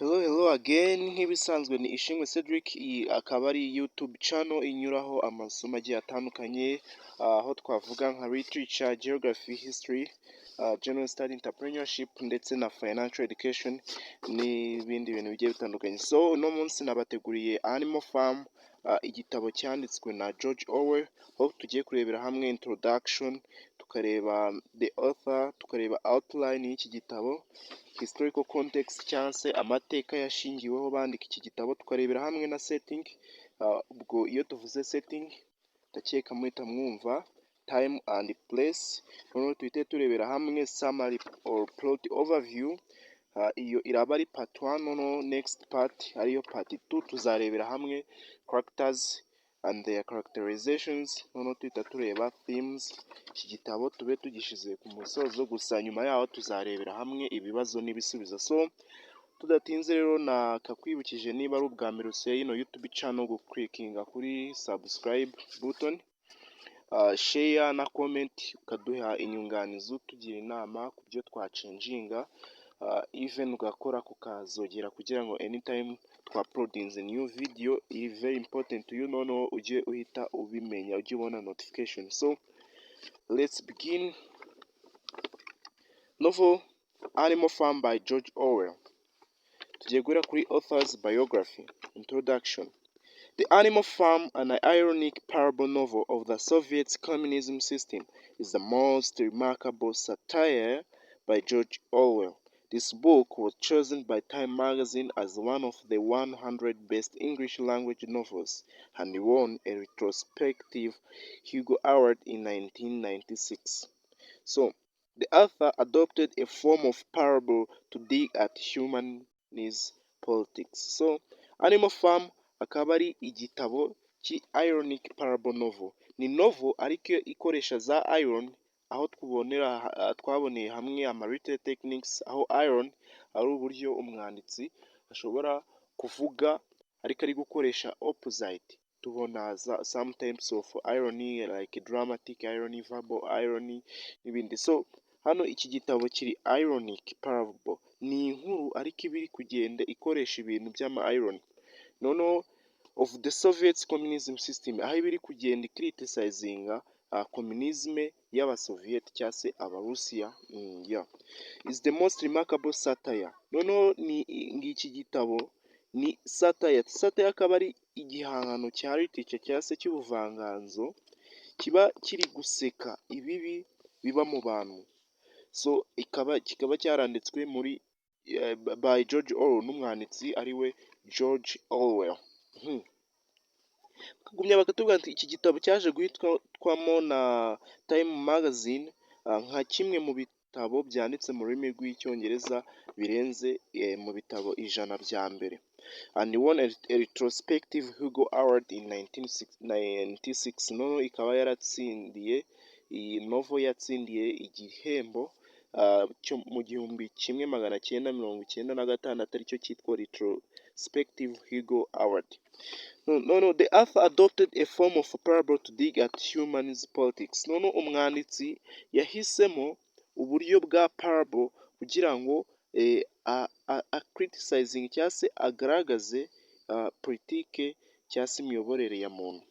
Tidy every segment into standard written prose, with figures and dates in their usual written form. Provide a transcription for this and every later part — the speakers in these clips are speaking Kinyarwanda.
Hello again, nk'ibisanzwe ni Ishimwe Cedric, iyi akaba ari YouTube channel inyuraho amasomo agiye atandukanye, aho twavuga nka literature, geography, history, general study, entrepreneurship ndetse na financial education n'ibindi bintu bigiye bitandukanye. So uno munsi nabateguriye Animal Farm, igitabo cyanditswe na George Orwell, aho tugiye kurebera hamwe introduction, tukareba the author, tukareba outline y'iki gitabo, historical context cyangwa se amateka yashingiweho bandika iki gitabo, tukarebera hamwe na setting. Ubwo iyo tuvuze setting ndakeka muhita mwumva time and place. Noneho tuhite turebera hamwe summary or plot overview. Iyo iraba ari part 1. Noneho next part ariyo part 2 tuzarebera hamwe characters and their characterizations. Noneho tuhita tureba themes. Iki gitabo tube tugishize ku musozo, gusa nyuma yaho tuzarebera hamwe ibibazo n'ibisubizo. So tudatinze rero nakakwibukije, niba ari ubwa mbere usuye ino YouTube channel, guklikinga kuri subscribe button, share na comment, ukaduha inyunganizi utugira inama ku byo twacenjinga, even ugakora kukazogera kugira ngo anytime twaploadinze new video is very important to you, noneho ujye uhita ubimenya, ujye ubona notification. So let's begin. Novel Animal Farm by George Orwell. Tugiye guhera kuri author's biography. Introduction. The Animal Farm, an ironic parable novel of the Soviet communism system, is the most remarkable satire by George Orwell. This book was chosen by Time magazine as one of the 100 best English language novels and won a retrospective Hugo Award in 1996. So, the author adopted a form of parable to dig at human politics. So, Animal Farm akaba ari igitabo ironic parable novel. Ni novel ariko ikoresha za iron, aho twaboneye hamwe written techniques, aho iron ari uburyo umwanditsi ashobora kuvuga ariko ari gukoresha opposite. Tubona some types of irony like dramatic irony, verbal irony n'ibindi. So hano iki gitabo kiri ironic parable, ni inkuru ariko ibiri kugenda ikoresha ibintu by'ama irony. Noneho of the Soviet communism system, aho ibiri kugenda criticizing communism y'abasoviet cyangwa se abarusiya. Is the most remarkable satire. Noneho ni ngiki gitabo ni satire. Satire akaba ari igihangano cya literature cyangwa se cy'ubuvanganzo kiba kiri guseka ibibi biba mu bantu. So kikaba cyaranditswe muri by George Orwell, n'umwanditsi ariwe George Orwell. Kugumya bakatubwira ati iki gitabo cyaje guhitwamo na Time magazine nka kimwe mu bitabo byanditse mu rurimi rw'icyongereza birenze mu bitabo 100 bya mbere, and won a retrospective Hugo Award in 1996. Noneho ikaba yaratsindiye, iyi novel yatsindiye igihembo cyo mu 1996 aricyo cyitwa retrospective Hugo Award. No, the author adopted a form of parable to dig at humans politics. Noneho umwanditsi yahisemo uburyo bwa parable kugira ngo criticizing cyangwa se agaragaze politike cyangwa se imiyoborere ya muntu,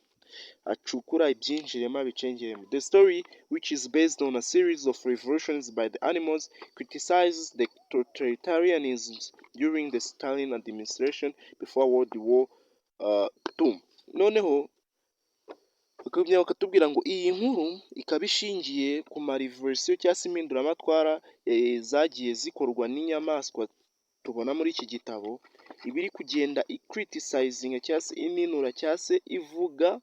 acukura ibyinjiremo abicengeremo. The story, which is based on a series of revolutions by the animals, criticizes the totalitarianism during the Stalin administration before World War II. Noneho bakatubwira ngo iyi nkuru ikaba ishingiye ku mariverisiyo cyangwa se impinduramatwara zagiye zikorwa n'inyamaswa tubona muri iki gitabo, ibiri kugenda criticizing cyangwa se ininura cyangwa se ivuga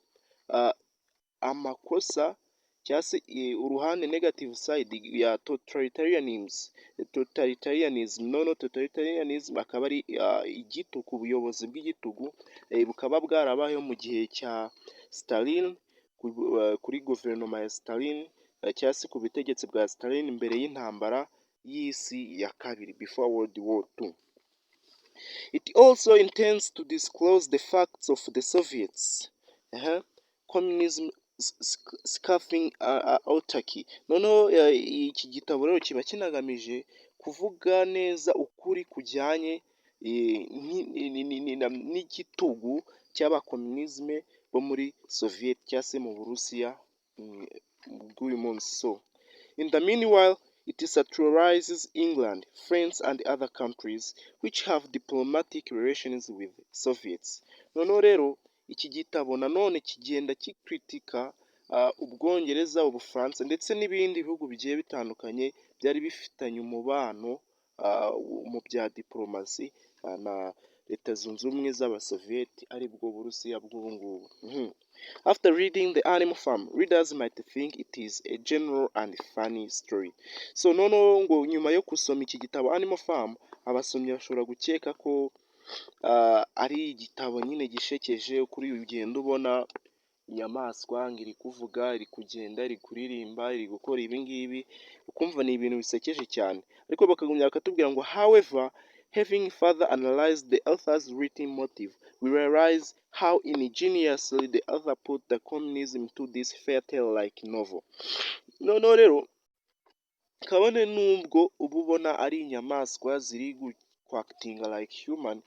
amakosa cyangwa se uruhande negative side ya totalitarianism. Noneho totalitarianism akaba ari igitugu, ubuyobozi bw'igitugu bukaba bwarabayeho mu gihe cya Stalin, kuri guverinoma ya Stalin cyangwa se ku butegetsi bwa Stalin mbere y'intambara y'isi ya kabiri, before World War II. It also intends to disclose the facts of the Soviets communism scathing autarky. Noneho iki gitabo rero kiba kinagamije kuvuga neza ukuri kujyanye n'igitugu cy'abakomunisme bo muri Soviet cyangwa se mu Burusiya bw'uyu munsi. So in the meanwhile, it satirizes England, France and other countries which have diplomatic relations with Soviets. Noneho rero iki gitabo nanone kigenda gikritika Ubwongereza, Ubufaransa ndetse n'ibindi bihugu bigiye bitandukanye byari bifitanye umubano mu bya diplomasi na Leta Zunze Ubumwe z'Abasoviyeti aribwo Burusiya bw'ubu ngubu. After reading The Animal Farm, readers might think it is a general and funny story. So noneho ngo nyuma yo gusoma iki gitabo Animal Farm, abasomyi bashobora gukeka ko ari igitabo nyine gishekeje, kuri ugenda ubona inyamaswa ngo iri kuvuga, iri kugenda, iri kuririmba, iri gukora ibi ngibi, ukumva ni ibintu bisekeje cyane. Ariko bakagumya bakatubwira ngo however, having further analyzed the author's written motive, we realize how ingeniously the author put the communism into this fairy tale-like novel. Noneho rero kabone nubwo uba ubona ari inyamaswa ziri kwakitinga like human,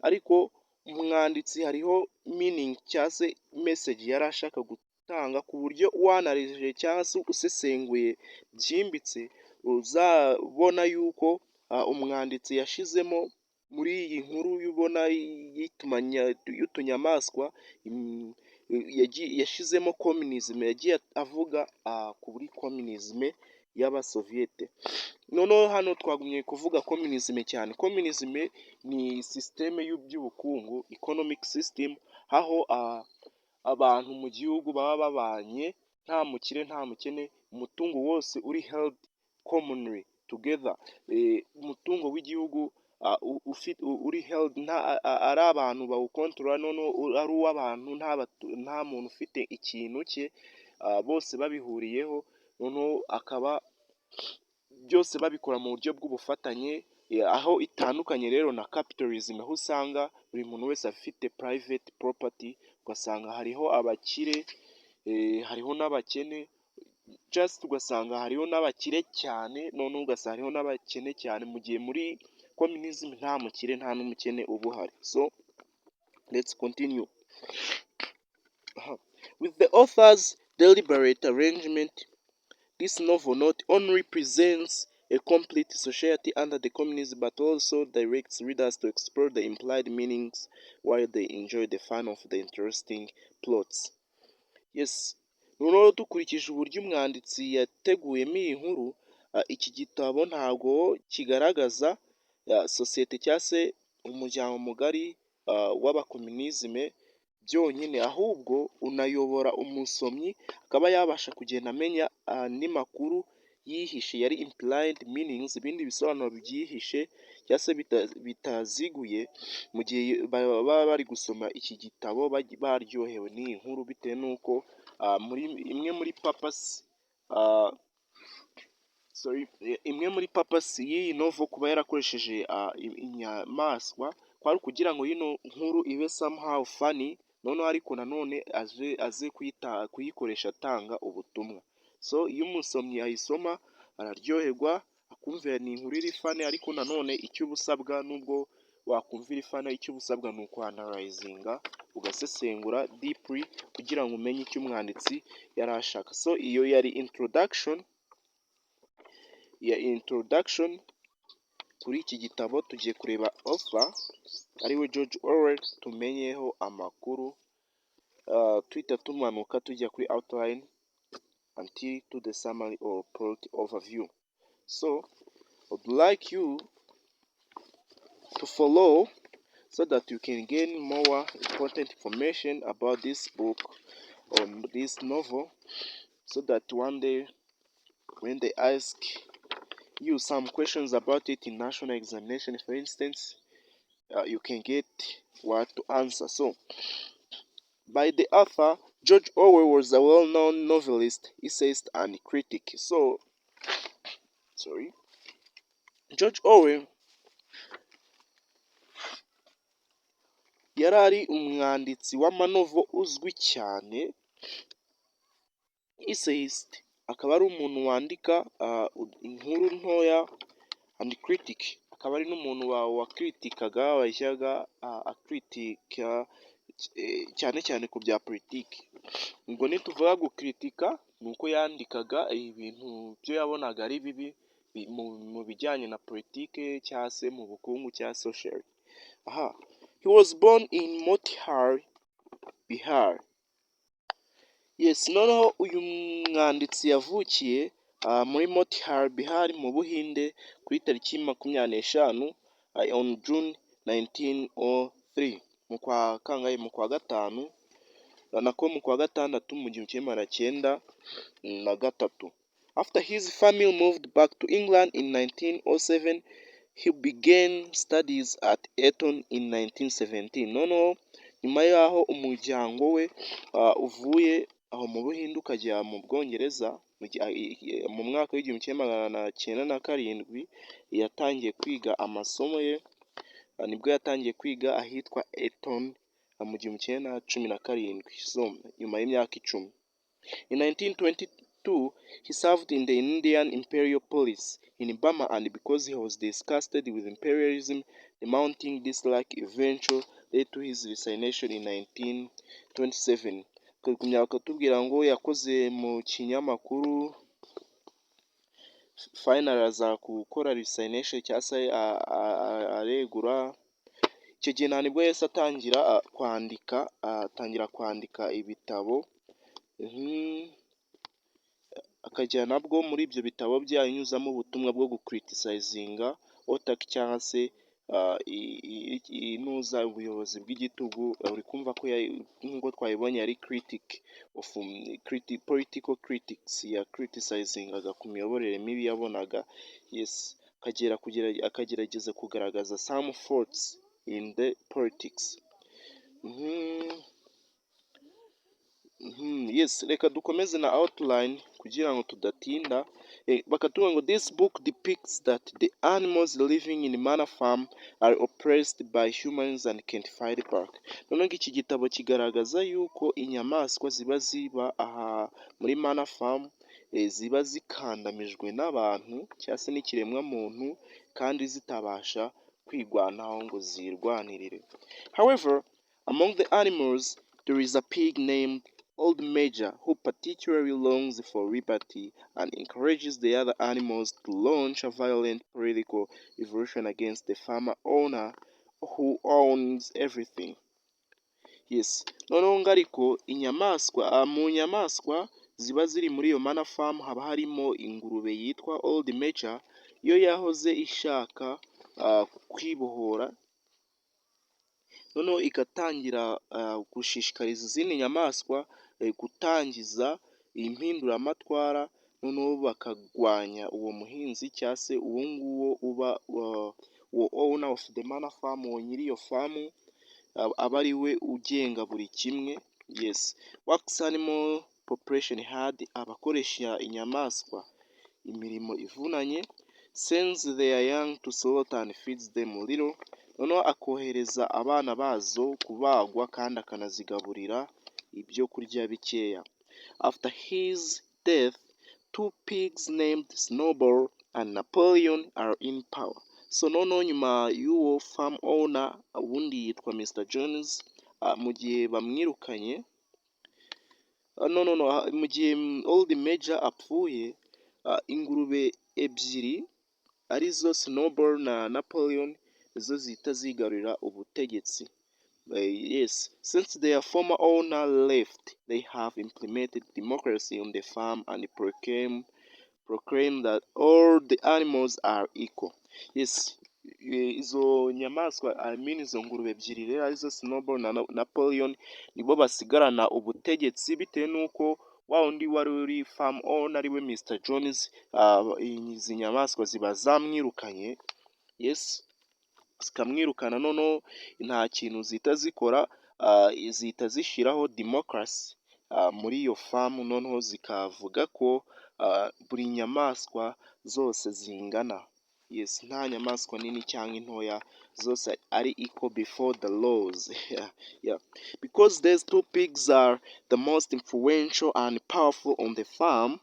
ariko umwanditsi hariho meaning cyangwa se message yari ashaka gutanga, ku buryo wanarije cyangwa se usesenguye byimbitse uzabona yuko umwanditsi yashizemo muri iyi nkuru y'ubona y'utunyamaswa yashizemo communism, yagiye avuga kuri communism y'Abasoviyete. Noneho hano twagumye kuvuga communism cyane. Communism ni systeme y'ubukungu, economic system, aho abantu mu gihugu baba babanye nta mukire nta mukene, umutungo wose uri held commonly together. Umutungo w'igihugu uri held ari abantu bawukontorora, noneho ari uw'abantu, nta muntu ufite ikintu cye, bose babihuriyeho, noneho akaba byose babikora mu buryo bw'ubufatanye. Aho itandukanye rero na capitalism, aho usanga buri muntu wese afite private property, ugasanga hariho abakire, hariho n'abakene, just ugasanga hariho n'abakire cyane, noneho ugasanga hariho n'abakene cyane, mu gihe muri communism nta mukire nta n'umukene uba uhari. So let's continue. With the author's deliberate arrangement, this novel not only presents a complete society under the communism, but also directs readers to explore the implied meanings while they enjoy the fun of the interesting plots. Yes, noneho dukurikije uburyo umwanditsi yateguyemo iyi nkuru, iki gitabo ntabwo kigaragaza sosiyete cyangwa se umuryango mugari w'abakomunisme byonyine, ahubwo unayobora umusomyi akaba yabasha kugenda amenya andi makuru yihishe, yari implied meanings, ibindi bisobanuro byihishe cyangwa se bitaziguye, mu gihe baba bari gusoma iki gitabo baryohewe n'iyi nkuru, bitewe n'uko imwe muri purpose y'iyi novel kuba yarakoresheje inyamaswa kwari ukugira ngo yino nkuru ibe somehow funny, noneho ariko nanone aze kuyikoresha atanga ubutumwa. So iyo umusomyi ayisoma araryoherwa, akumvira ni inkuru iri funny, ariko nanone icyo uba usabwa, nubwo wakumvira ifana, icyo uba usabwa ni ukwanarayizinga, ugasesengura deeply kugira ngo umenye icyo umwanditsi yari ashaka. So iyo yari introduction kuri iki gitabo. Tugiye kureba author ariwe George Orwell, tumenyeho amakuru, tuhita tumanuka tujya kuri outline until to the summary or plot overview. So I would like you to follow so that you can gain more important information about this book or this novel, so that one day when they ask you some questions about it in national examination, for instance, you can get what to answer. So by the author, George Orwell was a well-known novelist, essayist and critic. George Orwell yari ari umwanditsi w'amanovo uzwi cyane, essayist, akaba ari umuntu wandika inkuru ntoya, and critic akaba ari n'umuntu wakritikaga wajyaga akritika cyane cyane ku bya politiki. Ubwo nituvuga gukritika ni uko yandikaga ibintu byo yabonaga ari bibi mu bijyanye na politiki cyangwa se mu bukungu cyangwa social. He was born in Motihari, Bihar. Yes, noneho uyu mwanditsi yavukiye muri Motihari, Bihar mu Buhinde kuri tariki 25 on June 1903 mu kwa gatanu nako mu kwa gatandatu mu 1903. After his family moved back to England in 1907, he began studies at Eton in 1917. Noneho nyuma yaho umuryango we uvuye aho mu Buhinde ukajya mu Bwongereza mu mwaka w'1907 yatangiye kwiga amasomo ye. Nibwo yatangiye kwiga ahitwa Eton mu 1917, so nyuma y'imyaka 10. In 1922 he served in the Indian Imperial Police in Burma, and because he was disgusted with imperialism, the mounting dislike eventually led to his resignation in 1927. Bakatubwira ngo yakoze mu kinyamakuru final aza gukora resignation cyangwa se aregura. Icyo gihe nibwo yahise atangira kwandika ibitabo, akajya nabwo muri ibyo bitabo bye anyuzamo ubutumwa bwo gucriticizinga otaki cyangwa se inuza ubuyobozi bw'igitugu. Uri kumva ko nk'uko twabibonye yari critic of political critics, ya criticizingaga ku miyoborere mibi yabonaga. Yes, akagerageza kugaragaza some faults in the politics. Yes, reka dukomeze na outline kugira ngo tudatinda. Bakatubwira ngo this book depicts that the animals living in Manor Farm are oppressed by humans and can't fight back. Noneho iki gitabo kigaragaza yuko inyamaswa ziba aha muri Manor Farm ziba zikandamijwe n'abantu cyangwa se n'ikiremwa muntu kandi zitabasha kwigwanaho ngo zirwanirire. However, among the animals there is a pig named Old Major who particularly longs for liberty and encourages the other animals to launch a violent political revolution against the farmer owner who owns everything. Yes, noneho ariko inyamaswa mu nyamaswa ziba ziri muri iyo Manor Farm haba harimo ingurube yitwa Old Major. Iyo yahoze ishaka kwibohora, noneho igatangira gushishikariza izindi nyamaswa gutangiza impinduramatwara, noneho bakagwanya uwo muhinzi cyangwa se uwo nguwo uba uwo owner of the Manor Farm, uwo nyiri iyo famu aba ari we ugenga buri kimwe. Yes, works animal population hard, abakoresha inyamaswa imirimo ivunanye. Sends their young to slaughter and feeds them little. Noneho akohereza abana bazo kubagwa kandi akanazigaburira ibyo kurya bikeya. After his death, two pigs named Snowball and Napoleon are in power. So noneho nyuma y'uwo farm owner ubundi yitwa Mr. Jones, mu gihe bamwirukanye, mu gihe Old Major apfuye, ingurube ebyiri arizo Snowball na Napoleon nizo zihita zigarurira ubutegetsi. Yes, since their former owner left, they have implemented democracy on the farm and proclaim that all the animals are equal. Yes, izo nyamaswa izo ngurube ebyiri rero arizo Snowball na Napoleon nibo basigarana ubutegetsi bitewe n'uko wa undi wari uri farm owner ariwe Mr. Jones, izi nyamaswa ziba zamwirukanye. Yes, zikamwirukana, noneho nta kintu zihita zikora, zihita zishyiraho democracy muri iyo famu, noneho zikavuga ko buri nyamaswa zose zingana. Yes, nta nyamaswa nini cyangwa intoya, zose ari equal before the laws. Yeah. Because these two pigs are the most influential and powerful on the farm,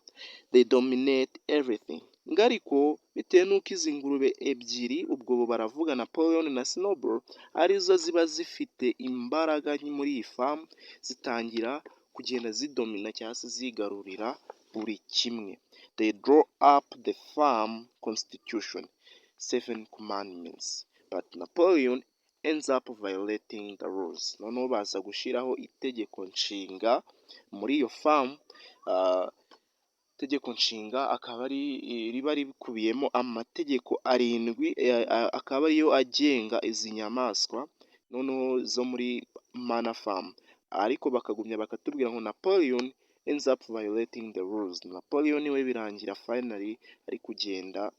they dominate everything. ngo ariko bitewe n'uko izi ngurube ebyiri ubwo baravuga Napoleon na Snowball arizo ziba zifite imbaraga muri iyi famu, zitangira kugenda zidomina cyangwa se zigarurira buri kimwe. They draw up the farm constitution, 7 commandments, but Napoleon ends up violating the rules. Noneho baza gushyiraho itegeko nshinga muri iyo famu. Itegeko nshinga akaba ari riba rikubiyemo amategeko 7 akaba ariyo agenga izi nyamaswa noneho zo muri Manor Farm, ariko bakagumya bakatubwira ngo Napoleon ends up violating the rules. Napoleon we birangira finally ari kugenda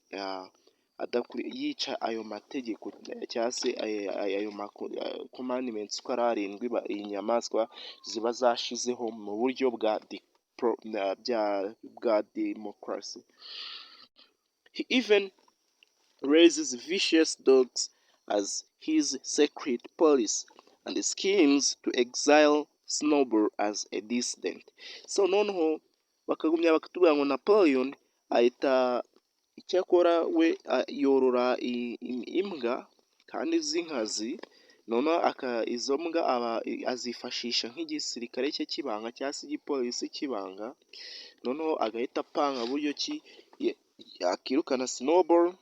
yica ayo mategeko cyangwa se ayo commandments uko ari 7 iyi nyamaswa ziba zashizeho mu buryo bwa democracy. He even raises vicious dogs as his secret police and schemes to exile Snowball as a dissident. So noneho bakagumya bakatubwira ngo Napoleon ahita icyakora we yorora imbwa kandi z'inkazi, noneho izo mbwa azifashisha nk'igisirikare cye kibanga cyangwa se igipolisi kibanga, noneho agahita apanga buryo ki yakirukana Snowball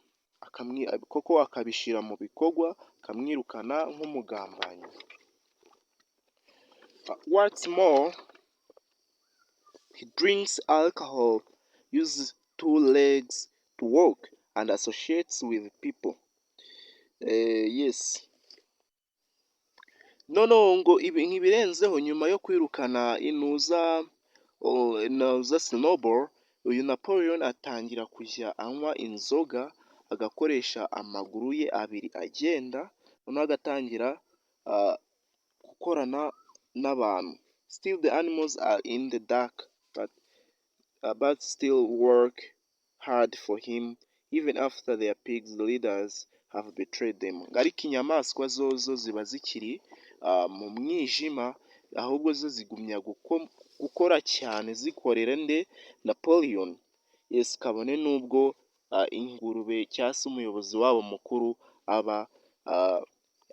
koko akabishyira mu bikorwa, akamwirukana nk'umugambanyi. What's more, he drinks alcohol, uses 2 legs to walk, and associates with people. Yes. Noneho ngo nk'ibirenzeho nyuma yo kwirukana inuza Snowball, uyu Napoleon atangira kujya anywa inzoga, agakoresha amaguru ye 2 agenda, noneho agatangira gukorana n'abantu. Still the animals are in the dark, but still work hard for him even after their pigs leaders have betrayed them. Ariko inyamaswa zozo ziba zikiri mu mwijima, ahubwo zo zigumya gukora cyane zikorera Napoleon. Yes, kabone nubwo ingurube cyangwa se umuyobozi wabo mukuru aba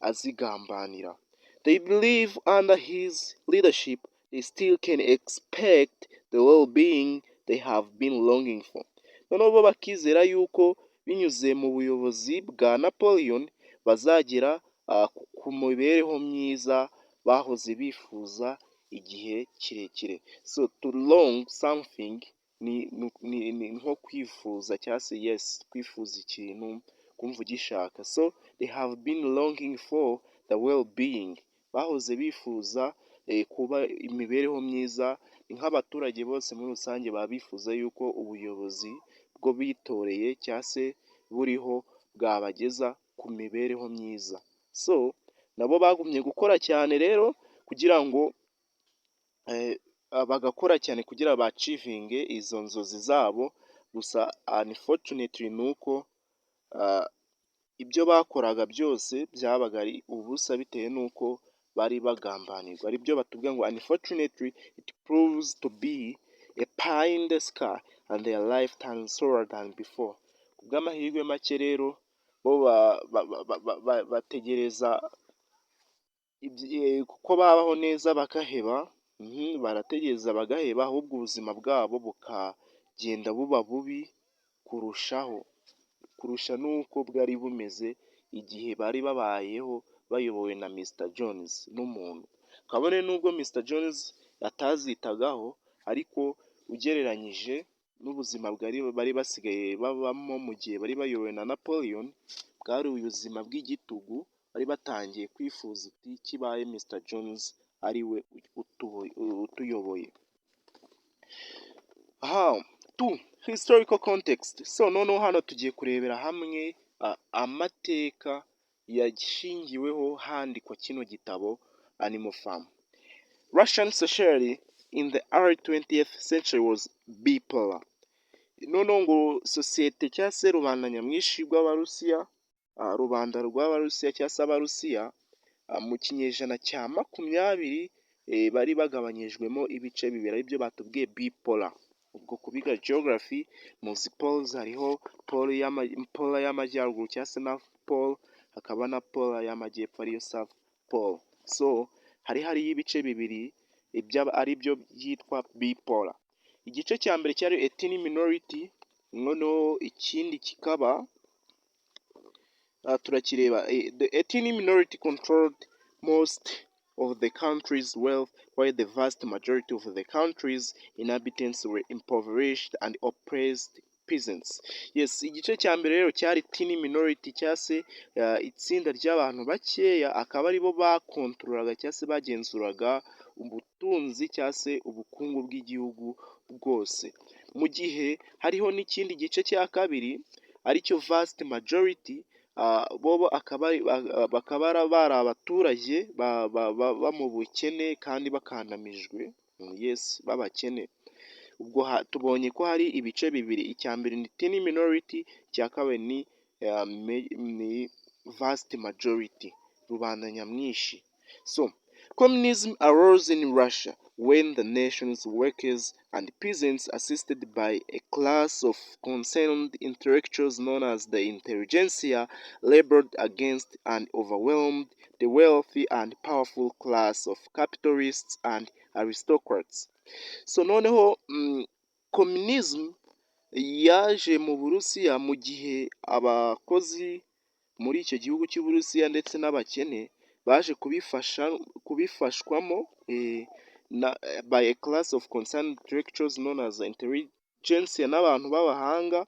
azigambanira. They believe under his leadership they still can expect the well-being they have been longing for. Noneho bo bakizera yuko binyuze mu buyobozi bwa Napoleon bazagera ku mibereho myiza bahoze bifuza igihe kirekire. So to long something ni nko kwifuza cyangwa se yes, kwifuza ikintu, kumva ugishaka. So they have been longing for the well-being. Bahoze bifuza kuba imibereho myiza, nk'abaturage bose muri rusange baba bifuza yuko ubuyobozi bwo bitoreye cyangwa se buriho bwabageza ku mibereho myiza. So nabo bagumye gukora cyane rero kugira ngo bagakora cyane kugira bacivinge izo nzozi zabo. Gusa unfortunately nuko ibyo bakoraga byose byabaga ari ubusa bitewe nuko bari bagambanirwa. Ari byo batubwira ngo unfortunately it proves to be a pie in the sky and their life turns sour than before. Kubw'amahirwe make rero bo bategereza kuko babaho neza bakaheba, barategereza bagaheba, ahubwo ubuzima bwabo bukagenda buba bubi kurusha nuko bwari bumeze igihe bari babayeho bayobowe na Mr. Jones n'umuntu. Kabone nubwo Mr. Jones atazitagaho, ariko ugereranyije n'ubuzima bari basigaye babamo mu gihe bari bayobowe na Napoleon, bwari ubuzima bw'igitugu. Bari batangiye kwifuza uti kibaye Mr. Jones ari we utuyoboye. Historical context. So noneho hano tugiye kurebera hamwe amateka yashingiweho handikwa kino gitabo Animal Farm. Russian society in the early 20th century was bipolar. Noneho ngo sosiyete cyangwa se rubanda nyamwinshi rw'Abarusiya, rubanda rw'Abarusiya cyangwa se Abarusiya mu kinyejana cya 20 bari bagabanyijwemo ibice 2, aribyo batubwiye bipolar. ubwo kubiga geography muzi poles, hariho pole y'amajyaruguru cyangwa se north pole, hakaba na pole y'amajyepfo ariyo south pole. So hariho ibice bibiri ari byo byitwa bipolar. Igice cya mbere cyari ethnic minority, noneho ikindi kikaba turakireba. The ethnic minority controlled most of the country's wealth, while the vast majority of the country's inhabitants were impoverished and oppressed peasants. Yes, igice cya mbere rero cyari ethnic minority cyangwa se itsinda ry'abantu bakeya, akaba aribo bakontorolaga cyangwa se bagenzuraga ubutunzi cyangwa se ubukungu bw'igihugu bwose, mu gihe hariho n'ikindi gice cya kabiri aricyo vast majority, bobo bakaba bari abaturage baba mu bukene kandi bakandamijwe, yes, b'abakene. Ubwo tubonye ko hari ibice bibiri, icya mbere ni tiny minority, icya kabiri ni vast majority, rubanda nyamwinshi. So communism arose in Russia when the nation's workers and peasants, assisted by a class of concerned intellectuals known as the intelligentsia, labored against and overwhelmed the wealthy and powerful class of capitalists and aristocrats. So noneho communism yaje mu Burusiya mu gihe abakozi muri icyo gihugu cy'Uburusiya ndetse n'abakene baje kubifashwamo by a class of concerned intellectuals known as intelligentsia, n'abantu b'abahanga,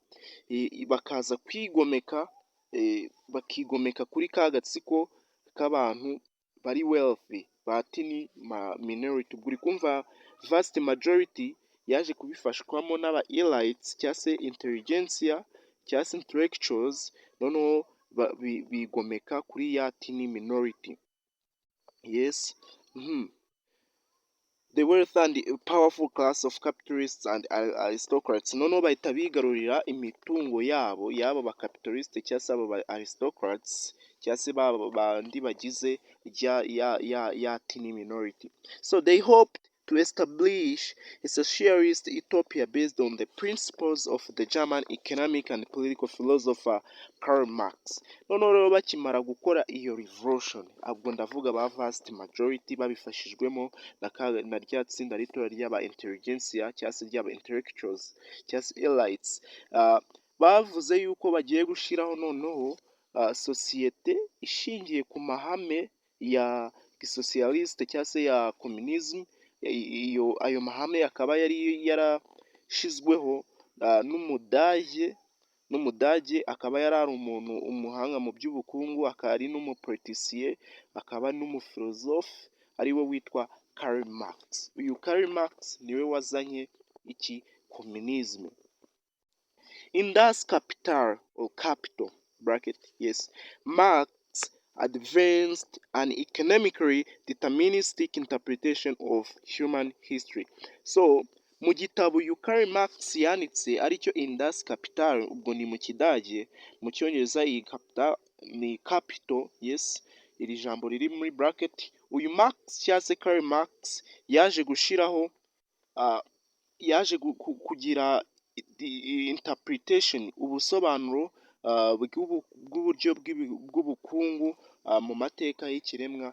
bakaza bakigomeka kuri ka gatsiko k'abantu bari wealthy ba tiny minority. Uri kumva vast majority yaje kubifashwamo n'aba elites cyangwa se intelligentsia cyangwa se intellectuals, noneho bigomeka kuri ya tiny minority. Yes. The wealth and the powerful class of capitalists and aristocrats, noneho bahita bigarurira imitungo yabo ba capitalist cyangwa se abo ba aristocrats cyangwa se bandi bagize ya tiny minority. So they hoped to establish a socialist utopia based on the principles of the German economic and political philosopher Karl Marx. Noneho rero bakimara gukora iyo revolution, ubwo ndavuga ba vast majority babifashijwemo na rya tsinda rito ry'aba intelligentsia cyangwa se ry'aba intellectuals cyangwa se elites, bavuze yuko bagiye gushyiraho noneho sosiyete ishingiye ku mahame ya gisocialiste cyangwa se ya communism. Ayo mahame akaba yari yarashizweho n'umudage, akaba yari ari umuhanga mu by'ubukungu, akaba ari n'umupoliticier, akaba n'umufilozofe, ariwe witwa Karl Marx. Uyu Karl Marx niwe wazanye iki communism. In Das Kapital or Capital bracket, yes, Marx advanced an economically deterministic interpretation of human history. So mu gitabo uyu Karl Marx yanditse aricyo In Das Kapital, ubwo ni mu Kidage, mu Cyongereza iyi capital ni capital, yes, iri jambo riri muri bracket. Uyu Marx cyangwa se Karl Marx yaje kugira interpretation, ubusobanuro bw'uburyo bw'ubukungu mu mateka y'ikiremwa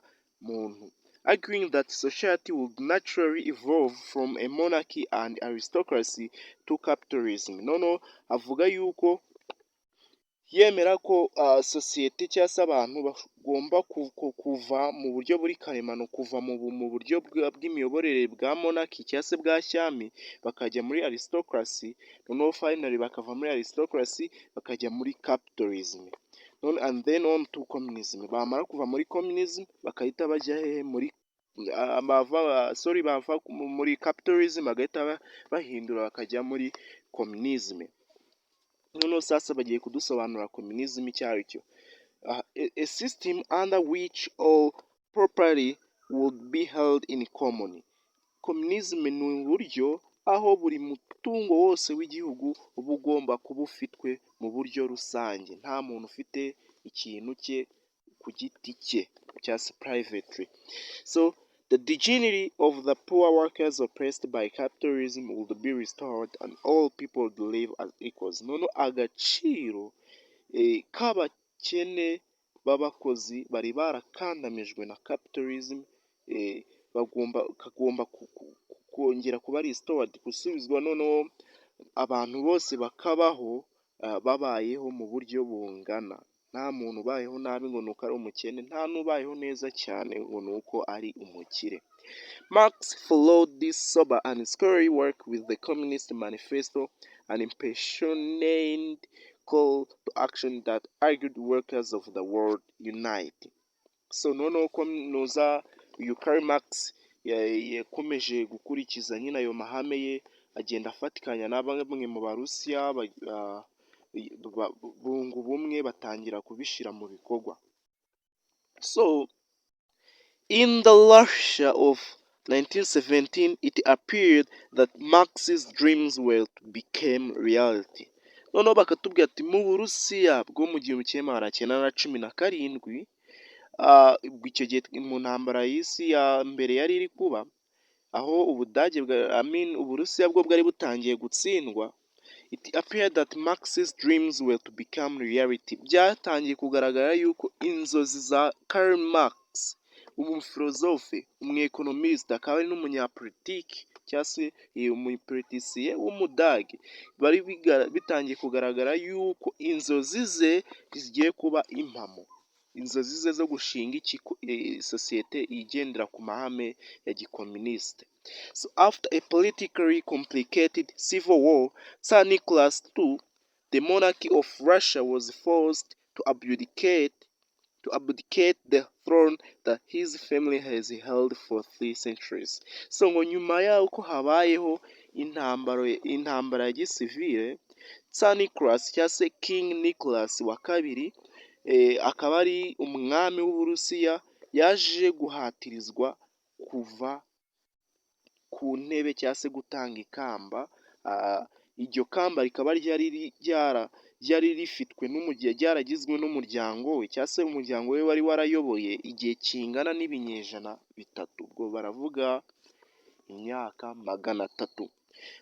muntu, arguing that society would naturally evolve from a monarchy and aristocracy to capitalism. Noneho avuga yuko yemera ko sosiyete cyangwa se abantu bagomba kuva mu buryo buri karemano, kuva mu buryo bw'imiyoborere bwa monarchy cyangwa se bwa cyami, bakajya muri aristocracy, noneho finally bakava muri aristocracy bakajya muri capitalism, and then on to communism. Bamara kuva muri communism bakahita bajya bava muri capitalism bagahita bahindura bakajya muri communism. Noneho sasa bagiye kudusobanura communism icyo ari cyo. A system under which all property would be held in common. Communism ni uburyo aho buri mutungo wose w'igihugu uba ugomba kuba ufitwe mu buryo rusange, nta muntu ufite ikintu cye ku giti cye cyangwa se privately. So The dignity of the poor workers oppressed by capitalism would be restored and all people would live as equals. Noneho agaciro k'abakene b'abakozi bari barakandamijwe na capitalism kagomba kongera kuba restored, gusubizwa, noneho abantu bose bakabaho babayeho mu buryo bungana. Nta muntu ubayeho nabi ngo nuko ari umukene, nta n'ubayeho neza cyane ngo nuko ari umukire. Marx followed this sober and scholarly work with the Communist Manifesto, an impassioned call to action that argued workers of the world unite. So noneho ko noza uyu Karl Marx yakomeje gukurikiza nyine ayo mahame ye, agenda afatikanya na bamwe mu Barusiya bunga ubumwe batangira kubishira mu bikorwa. So in the Russia of 1917, it appeared that Marx's dreams were became reality. Noneho bakatubwira ati mu Burusiya bwo mu 1917 icyo gihe mu ntambara y'isi ya mbere yari iri kuba, aho Uburusiya bwo bwari butangiye gutsindwa. It appeared that Marx's dreams were to become reality. Byatangiye kugaragara yuko inzozi za Karl Marx, umufilozofe, umwekonomiste, akaba ari n'umunyapolitiki cyangwa se umupolitisiye w'umudage, bari bitangiye kugaragara yuko inzozi ze zigiye kuba impamo. Inzozi ze zo gushinga sosiyete igendera ku mahame ya gikomunisite. So after a politically complicated civil war, Tsar Nicholas II, the monarchy of Russia, was forced to abdicate the throne that his family has held for 3 centuries. So ngo nyuma yaho ko habayeho intambara ya gisivile, Tsar Nicholas cyangwa se King Nicholas wa kabiri, akaba ari umwami w'Uburusiya, yaje guhatirizwa kuva ku ntebe cyangwa se gutanga ikamba. Iryo kamba rikaba ryari rifitwe ryaragizwe n'umuryango we, cyangwa se umuryango we wari warayoboye igihe kingana n'ibinyejana 3, ubwo baravuga imyaka 300.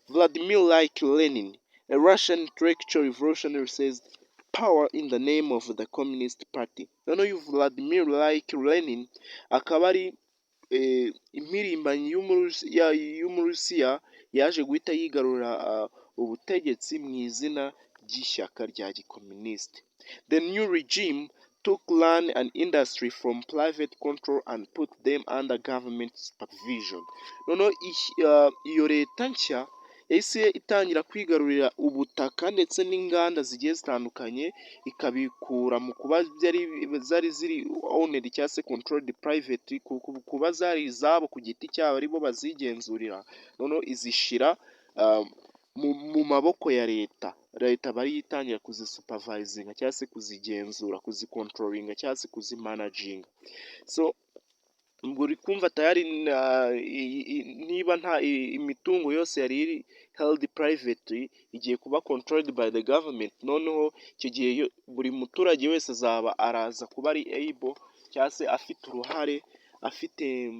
Vladimir Ilyich Lenin, a Russian intellectual revolutionary, says power in the name of the Communist Party. Noneho Vladimir Ilyich Lenin akaba ari impirimbanyi y'Umurusiya yaje guhita yigarura ubutegetsi mu izina ry'ishyaka rya gikomunisite. The new regime took land and industry from private control and put them under government supervision. Noneho iyo leta nshya yahise itangira kwigarurira ubutaka ndetse n'inganda zigiye zitandukanye, ikabikura mu kuba zari ziri owned cyangwa se controlled private, kuba zari izabo ku giti cyabo aribo bazigenzurira, noneho izishira mu maboko ya leta. Leta bari yitangira kuzisupervisinga cyangwa se kuzigenzura, kuzicontrollinga cyangwa se kuzimanaginga. So ubwo uri kumva tayari niba nta imitungo yose yari iri held privately igiye kuba controlled by the government, noneho icyo gihe buri muturage wese azaba araza kuba ari able cyangwa se afite uruhare, afite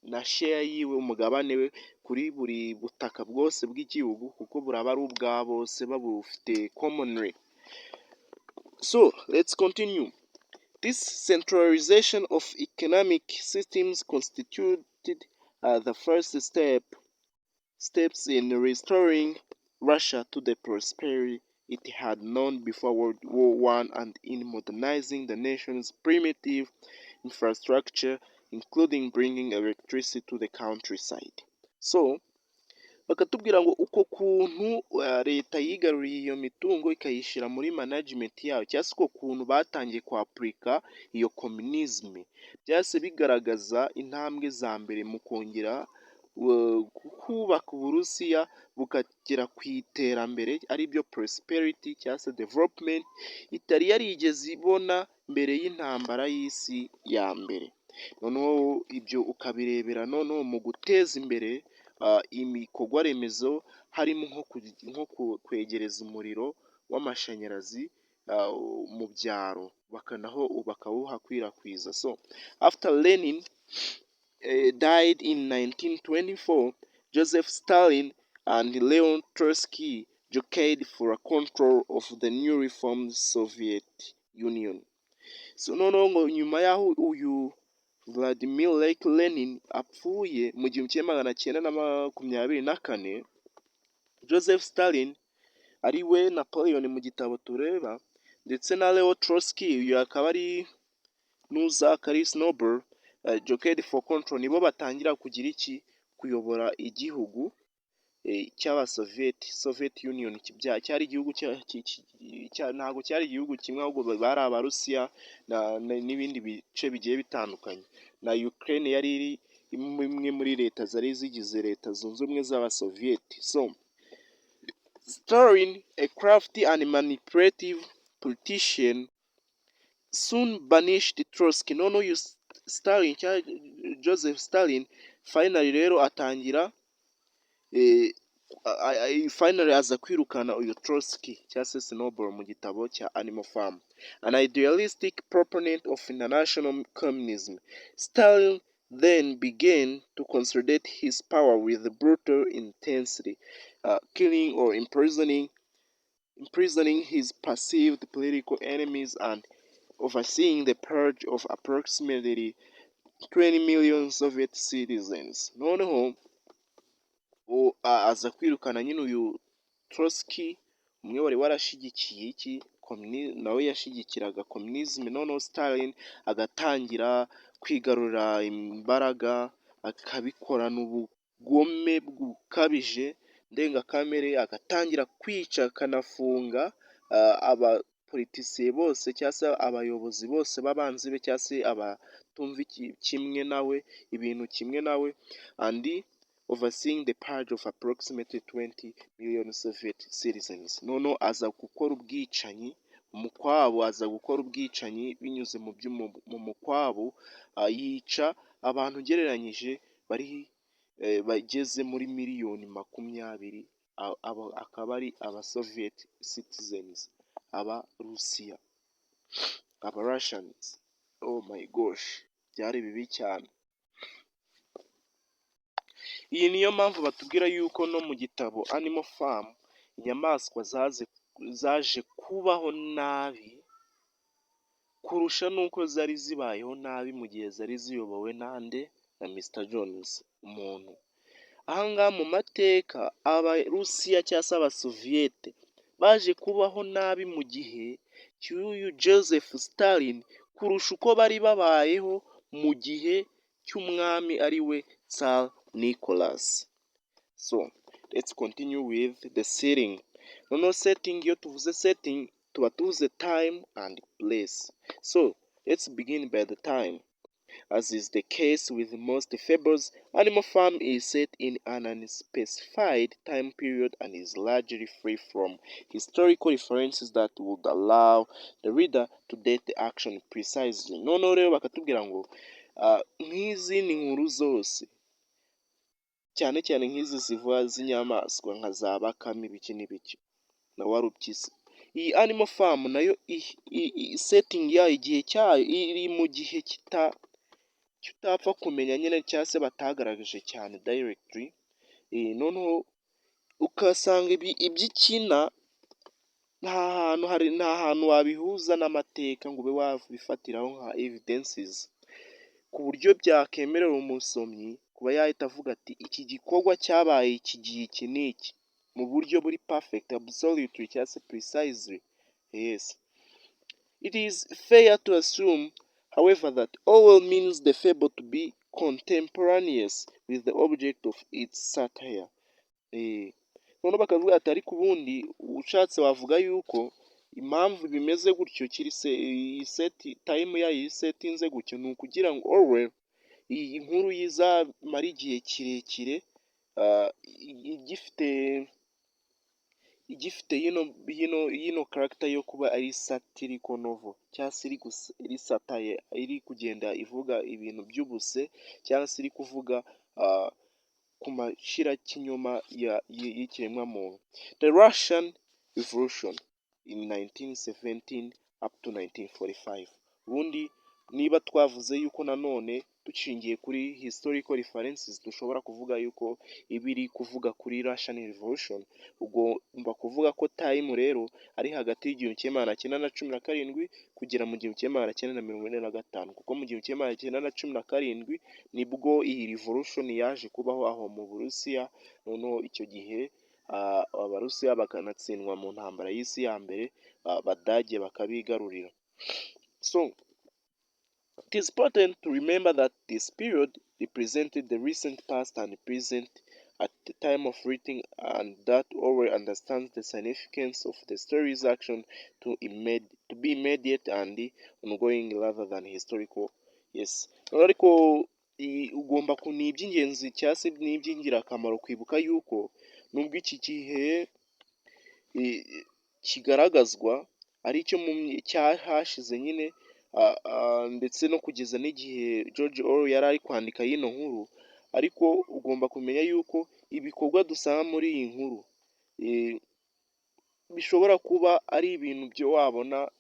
na share yiwe, umugabane we kuri buri butaka bwose bw'igihugu, kuko buraba ari ubwa bose babufite commonly. So let's continue. This centralization of economic systems constituted the first steps in restoring Russia to the prosperity it had known before World War I and in modernizing the nation's primitive infrastructure, including bringing electricity to the countryside. So bakatubwira ngo uko kuntu leta yigaruriye iyo mitungo ikayishyira muri management yayo, cyangwa se uko kuntu batangiye kwapurika iyo communism, byase bigaragaza intambwe za mbere mu kongera kubaka Uburusiya bukagera ku iterambere, ari byo prosperity cyangwa se development itari yarigeze ibona mbere y'intambara y'isi ya mbere. Noneho ibyo ukabirebera noneho mu guteza imbere imikorwa remezo, harimo nko kwegereza umuriro w'amashanyarazi mu byaro bakawuhakwirakwiza. So after Lenin, died in 1924, Joseph Stalin and Leon Trotsky jockeyed for control of the newly formed Soviet Union. So noneho ngo nyuma y'aho uyu Vladimir Lenin apfuye mu 1924, Joseph Stalin ari we Napoleon mu gitabo tureba, ndetse na Leo Trotsky, uyu akaba ari Nuza Karis Nobel, jockeyed for control, nibo batangira kugira iki, kuyobora igihugu Soviet Union. Cyari igihugu ntabwo cyari igihugu kimwe, ahubwo bari Abarusiya n'ibindi bice bigiye bitandukanye, na Ukraine yari iri imwe muri leta zari zigize leta zunze ubumwe z'Abasovieti. So Stalin, a crafty and manipulative politician, soon banished Trotsky. Noneho uyu Stalin Joseph Stalin finally rero atangira finally aza kwirukana uyu Trotsky cyangwa se Snowball mu gitabo cya Animal Farm. An idealistic proponent of international communism, Stalin then began to consolidate his power with brutal intensity, killing or imprisoning his perceived political enemies and overseeing the purge of approximately 20 million Soviet citizens. Noneho aza kwirukana nyine uyu Trotsky, umwe wari warashigikiye iki nawe yashigikiraga communism. Noneho Stalin agatangira kwigarurira imbaraga, akabikorana ubugome bukabije ndengakamere, agatangira kwica akanafunga abapolitisiye bose cyangwa se abayobozi bose b'abanzi be, cyangwa se abatumva kimwe nawe ibintu kimwe nawe, and overseeing the purge of approximately 20 million Soviet citizens. Noneho aza gukora ubwicanyi binyuze mu mukwabu, yica abantu ugereranyije bari bageze muri miliyoni 20, akaba ari aba-Soviet citizens, aba-Rusiya, aba-Russians. Oh my gosh, byari bibi cyane. Iyi niyo mpamvu batubwira yuko no mu gitabo Animal Farm inyamaswa zaje kubaho nabi kurusha nuko zari zibayeho nabi mu gihe zari ziyobowe nande na Mr Jones, umuntu. Ahangaha mu mateka Abarusiya cyangwa se Abasoviyete baje kubaho nabi mu gihe cy'uyu Joseph Stalin kurusha uko bari babayeho mu gihe cy'umwami ari we Tsar Nicholas. So let's continue with the setting. Noneho setting, iyo tuvuze setting tuba tuvuze time and place. So let's begin by the time. As is the case with most fables, Animal Farm is set in an unspecified time period and is largely free from historical references that would allow the reader to date the action precisely. Noneho rero bakatubwira ngo nk'izi ni nkuru zose, cyane cyane nk'izi zivuga z'inyamaswa nka za Bakame ibiki n'ibiki na Warupyisi. Iyi Animal Farm nayo setting yayo, igihe cyayo iri mu gihe kitapfa kumenya nyine, cyangwa se batagaragaje cyane directly. Noneho ukasanga iby'ikina nta hantu wabihuza n'amateka ngo ube wabifatiraho nka evidences ku buryo byakemerera umusomyi kuba yahita avuga ati iki gikorwa cyabaye iki gihe iki n'iki, mu buryo buri perfect, absolutely cyangwa se precisely. Yes, it is fair to assume, however, that Orwell means the fable to be contemporaneous with the object of its satire. Noneho bakavuga ati ariko ubundi ushatse wavuga yuko impamvu bimeze gutyo, time yayo isetinze gutyo, ni ukugira ngo Orwell iyi nkuru yizamara igihe kirekire igifite yino character yo kuba ari satirical novel, cyangwa se iri satire, iri kugenda ivuga ibintu by'ubuse, cyangwa se iri kuvuga ku mashirakinyoma y'ikiremwamuntu. The Russian Revolution in 1917 up to 1945. Ubundi niba twavuze yuko nanone ducingiye kuri historical references dushobora kuvuga yuko iba iri kuvuga kuri Russian Revolution. Ugomba kuvuga ko time rero ari hagati y'igihumbi kimwe magana cyenda na cumi na karindwi kugera mu gihumbi kimwe magana cyenda na mirongo ine na gatanu, kuko mu gihumbi kimwe magana cyenda na cumi na karindwi nibwo iyi revolution yaje kubaho aho mu Burusiya. Noneho icyo gihe Abarusiya bakanatsindwa mu ntambara y'isi ya mbere, Abadage bakabigarurira. So it is important to remember that this period represented the recent past and present at the time of writing, and that Orwell understands the significance of the story's action to be immediate and ongoing rather than historical. Yes. Ariko ugomba ni iby'ingenzi cyangwa se ni iby'ingirakamaro kwibuka yuko nubwo iki gihe kigaragazwa ari icyo mu cyahashize nyine, ndetse no kugeza n'igihe George Orwell yari ari kwandika y'ino nkuru, ariko ugomba kumenya yuko ibikorwa dusanga muri iyi nkuru bishobora kuba ari ibintu byo wabona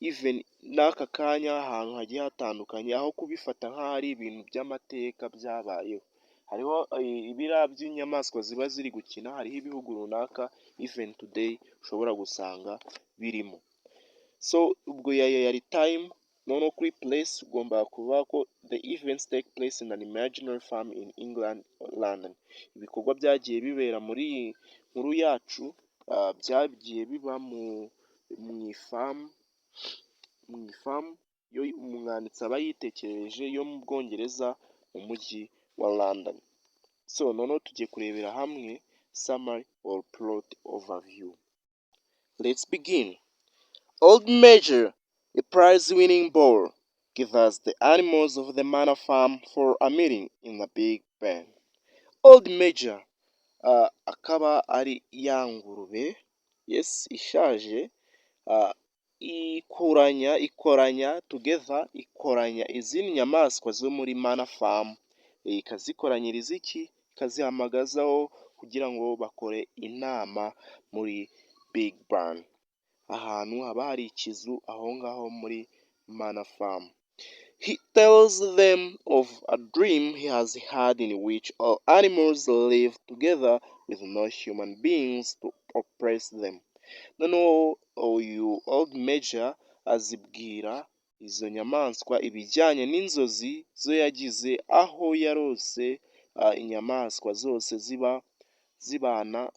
even n'aka kanya ahantu hagiye hatandukanye, aho kubifata nk'aho ari ibintu by'amateka byabayeho. Hariho ibiriya by'inyamaswa ziba ziri gukina, hariho ibihugu runaka even today ushobora gusanga birimo. So ubwo yari time. Noneho kuri place ugomba kuvuga ko the events take place in an imaginary farm in England, London. Ibikorwa byagiye bibera muri iyi nkuru yacu byagiye biba mu ifamu yo umwanditsi aba yitekereje yo mu Bwongereza mu mujyi wa London. So noneho tugiye kurebera hamwe summary or plot overview. Let's begin. Old Major, a prize-winning boar, gathers the animals of the manor farm for a meeting in the Big Ben. Old Major akaba ari ya ngurube, yes, ishaje, ikoranya together, ikoranya izindi nyamaswa zo muri manor farm, ikazikoranyiriza iki, ikazihamagazaho kugira ngo bakore inama muri Big Ben, ahantu haba hari ikizu aho ngaho muri manor farm. He tells them of a dream he has had in which all animals live together with no human beings to oppress them. Noneho uyu Old Major azibwira izo nyamaswa ibijyanye n'inzozi zo yagize, aho yarose inyamaswa zose zibana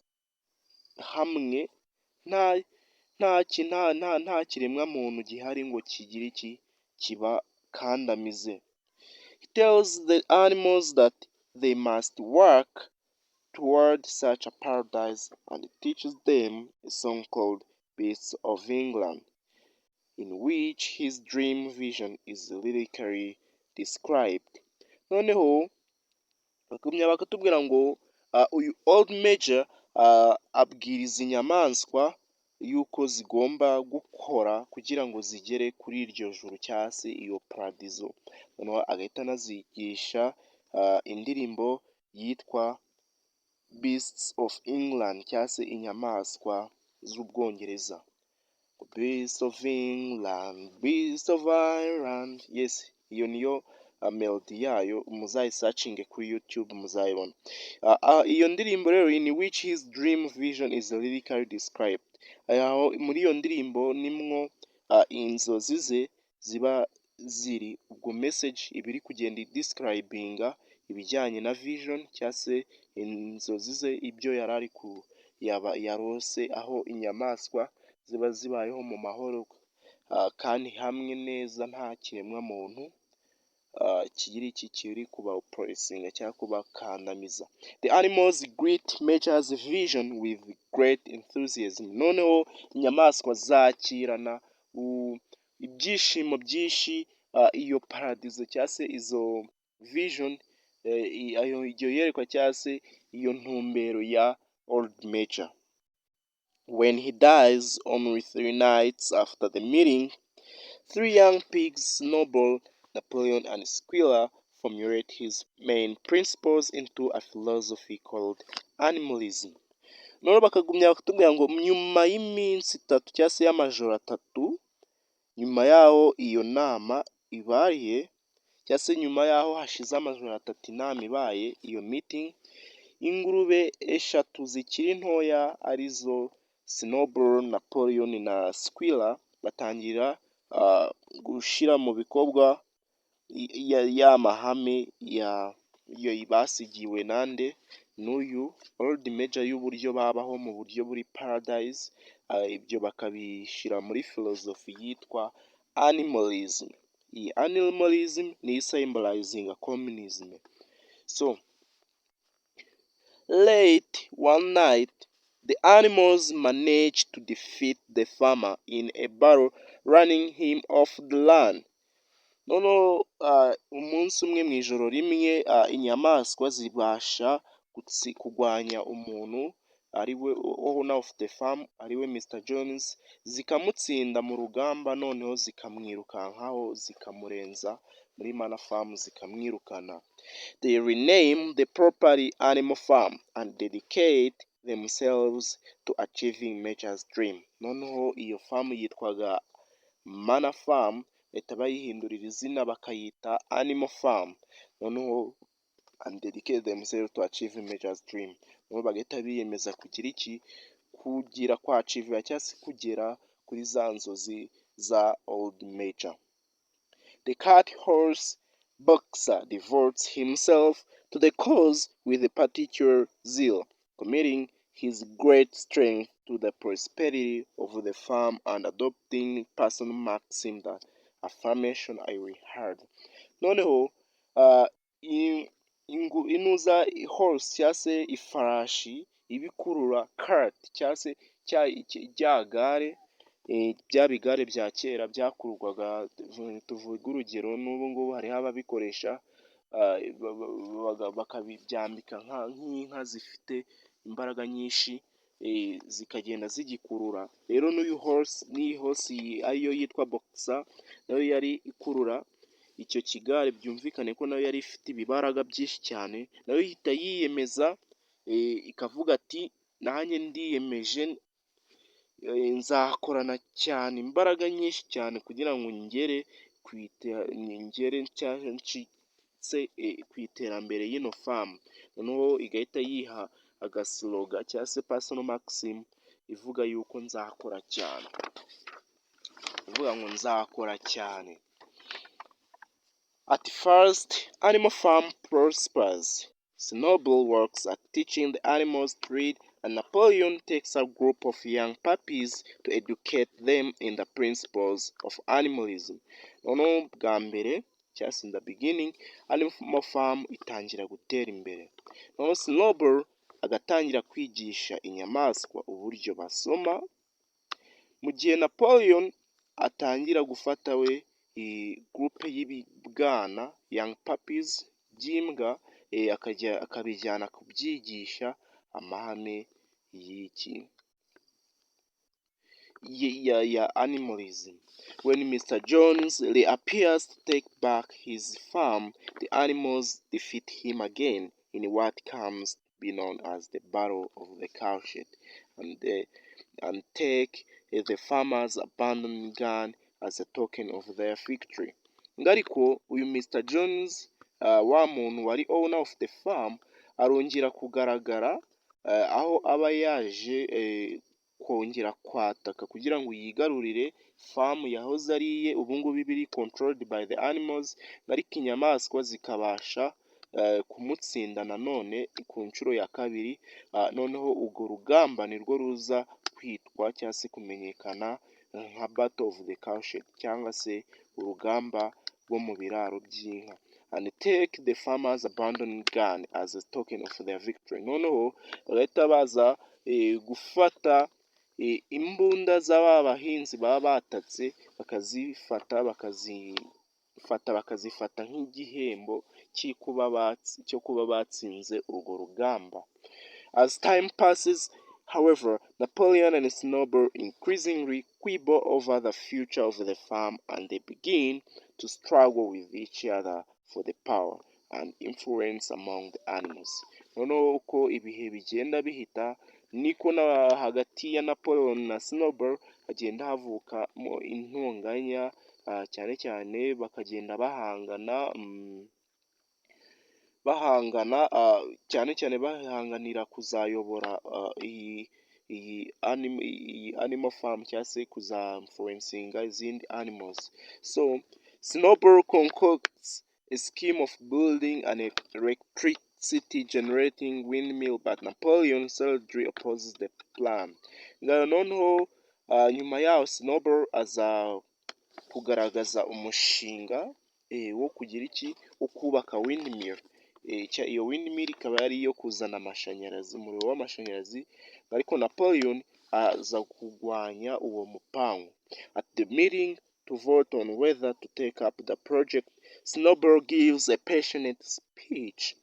hamwe, nta kiremwa muntu gihari ngo kigire iki kibakandamize. He tells the animals that they must work toward such a paradise and teaches them a song called Beasts of England, in which his dream vision is lyrically described. Noneho bakatubwira ngo uyu Old Major abwiriza inyamaswa yuko zigomba gukora kugira ngo zigere kuri iryo juru cyangwa se iyo paradizo. Noneho agahita anazigisha indirimbo yitwa Beasts of England cyangwa se inyamaswa z'Ubwongereza. Beasts of England, Beasts of Ireland. Yes, iyo niyo melody yayo, muzayisacinge kuri YouTube muzayibona. Iyo ndirimbo rero, in which his dream vision is lyrically described. Muri iyo ndirimbo nimwo inzozi ze ziba ziri, ubwo message iba iri kugenda describinga ibijyanye na vision cyangwa se inzozi ze, ibyo yari ari yarose, aho inyamaswa ziba zibayeho mu mahoro kandi hamwe neza, nta kiremwa muntu kigira iki kiri kuba oppressing cyangwa kubakandamiza. The animals greet Major's vision with great enthusiasm. Noneho inyamaswa zakirana ibyishimo byinshi iyo paradizo cyangwa se izo vision, iryo yerekwa cyangwa se iyo ntumbero ya Old Major. When he dies only 3 nights after the meeting, 3 young pigs, Snowball, Napoleon, and Squealer, formulate his main principles into a philosophy called animalism. Noneho bakagumya bakatubwira ngo nyuma y'iminsi 3 cyangwa se y'amajoro 3, nyuma yaho iyo nama ibaye, cyangwa se nyuma y'aho hashize amajoro 3 ibaye iyo meeting, ingurube eshatu zikiri ntoya arizo Snowball, Napoleon na Squirrel batangira gushyira mu bikorwa ya mahame basigiwe nande n'uyu Old Major y'uburyo babaho mu buryo buri paradise. Ibyo bakabishyira muri philosophy yitwa animalism. Iyi animalism ni symbolizing communism. So late one night, the animals managed to defeat the farmer in a battle, running him off the land. Noneho umunsi umwe mu ijoro rimwe, inyamaswa zibasha kurwanya umuntu ariwe owner of the farm, ariwe Mr. Jones, zikamutsinda mu rugamba, noneho zikamwirukankaho zikamurenza muri Manor Farm zikamwirukana. They rename the property Animal Farm and dedicate themselves to achieving Major's dream. Noneho iyo farm yitwaga Manor Farm, leta bayihindurira izina bakayita Animal Farm. Noneho and dedicate themselves to achieving Major's dream. Noneho bagahita biyemeza kugira iki, kugira kwa achieve cyangwa se kugera kuri za nzozi za Old Major. The cat horse boxer devotes himself to the cause with a particular zeal, committing his great strength to the prosperity of the farm and adopting personal maxim that affirmation I will heard. Noneho inuza horse cyangwa se ifarashi ibikurura cart cyangwa se rya gare, bya bigare bya kera byakurwaga, tuvuga urugero n'ubu ngubu hariho ababikoresha, bakabyambika nk'inka zifite imbaraga nyinshi, zikagenda zigikurura. Rero n'uyu horse, n'iyi horse ariyo yitwa boxer, nayo yari ikurura icyo kigare, byumvikane ko nayo yari ifite ibibaraga byinshi cyane. Nayo ihita yiyemeza, ikavuga ati nanjye ndiyemeje, nzakorana cyane imbaraga nyinshi cyane kugira ngo ngere ku iterambere y'ino farm. Noneho igahita yiha agasloga cyangwa se personal maxim ivuga yuko nzakora cyane, ivuga ngo nzakora cyane. At first, Animal Farm prospers. Snowball works at teaching the animals to read, and Napoleon takes a group of young puppies to educate them in the principles of animalism. Noneho bwa mbere, just in the beginning, Animal Farm itangira gutera imbere. Noneho Snowball agatangira kwigisha inyamaswa uburyo basoma, mu gihe Napoleon atangira gufata we groupe y'ibibwana young puppies by'imbwa, akabijyana kubyigisha amahame y'iki ya animalism. When Mr. Jones reappears to take back his farm, the animals defeat him again in what comes to be known as the Battle of the Cowshed, and take the farmer's abandoned gun as a token of their victory. Ngariko uyu Mr. Jones, wa muntu wari owner of the farm, arongera kugaragara aho aba yaje kongera kwataka kugira ngo yigarurire farm yahoze ariye, ubu ngubu biri controlled by the animals, ariko inyamaswa zikabasha kumutsinda nanone ku nshuro ya kabiri. Noneho urwo rugamba nirwo ruza kwitwa cyangwa se kumenyekana nka Battle of the Cowshed, cyangwa se urugamba rwo mu biraro by'inka, and take the farmer's abandoned gun as a token of their victory. Noneho bagahita baza gufata imbunda z'aba bahinzi baba batatse, bakazifata nk'igihembo cyo kuba batsinze urwo rugamba. As time passes, however, Napoleon and Snowball increasingly quibble over the future of the farm, and they begin to struggle with each other for the power and influence among the animals. Noneho uko ibihe bigenda bihita, niko hagati ya Napoleon na Snowball hagenda havukamo intonganya cyane cyane bakagenda cyane cyane bahanganira kuzayobora iyi animal farm cyangwa se kuza-influencinga izindi animals. So Snowball concocts a scheme of building an electricity generating windmill, but Napoleon solidly opposes the plan. Noneho nyuma yaho Snowball aza kugaragaza umushinga wo kugira wo kubaka windmill. Iyo windmill ikaba yari iyo kuzana amashanyarazi, umuriro w'amashanyarazi, ariko Napoleon aza kurwanya uwo mupango. At the meeting to vote on whether to take up the project, Snowball gives a passionate speech.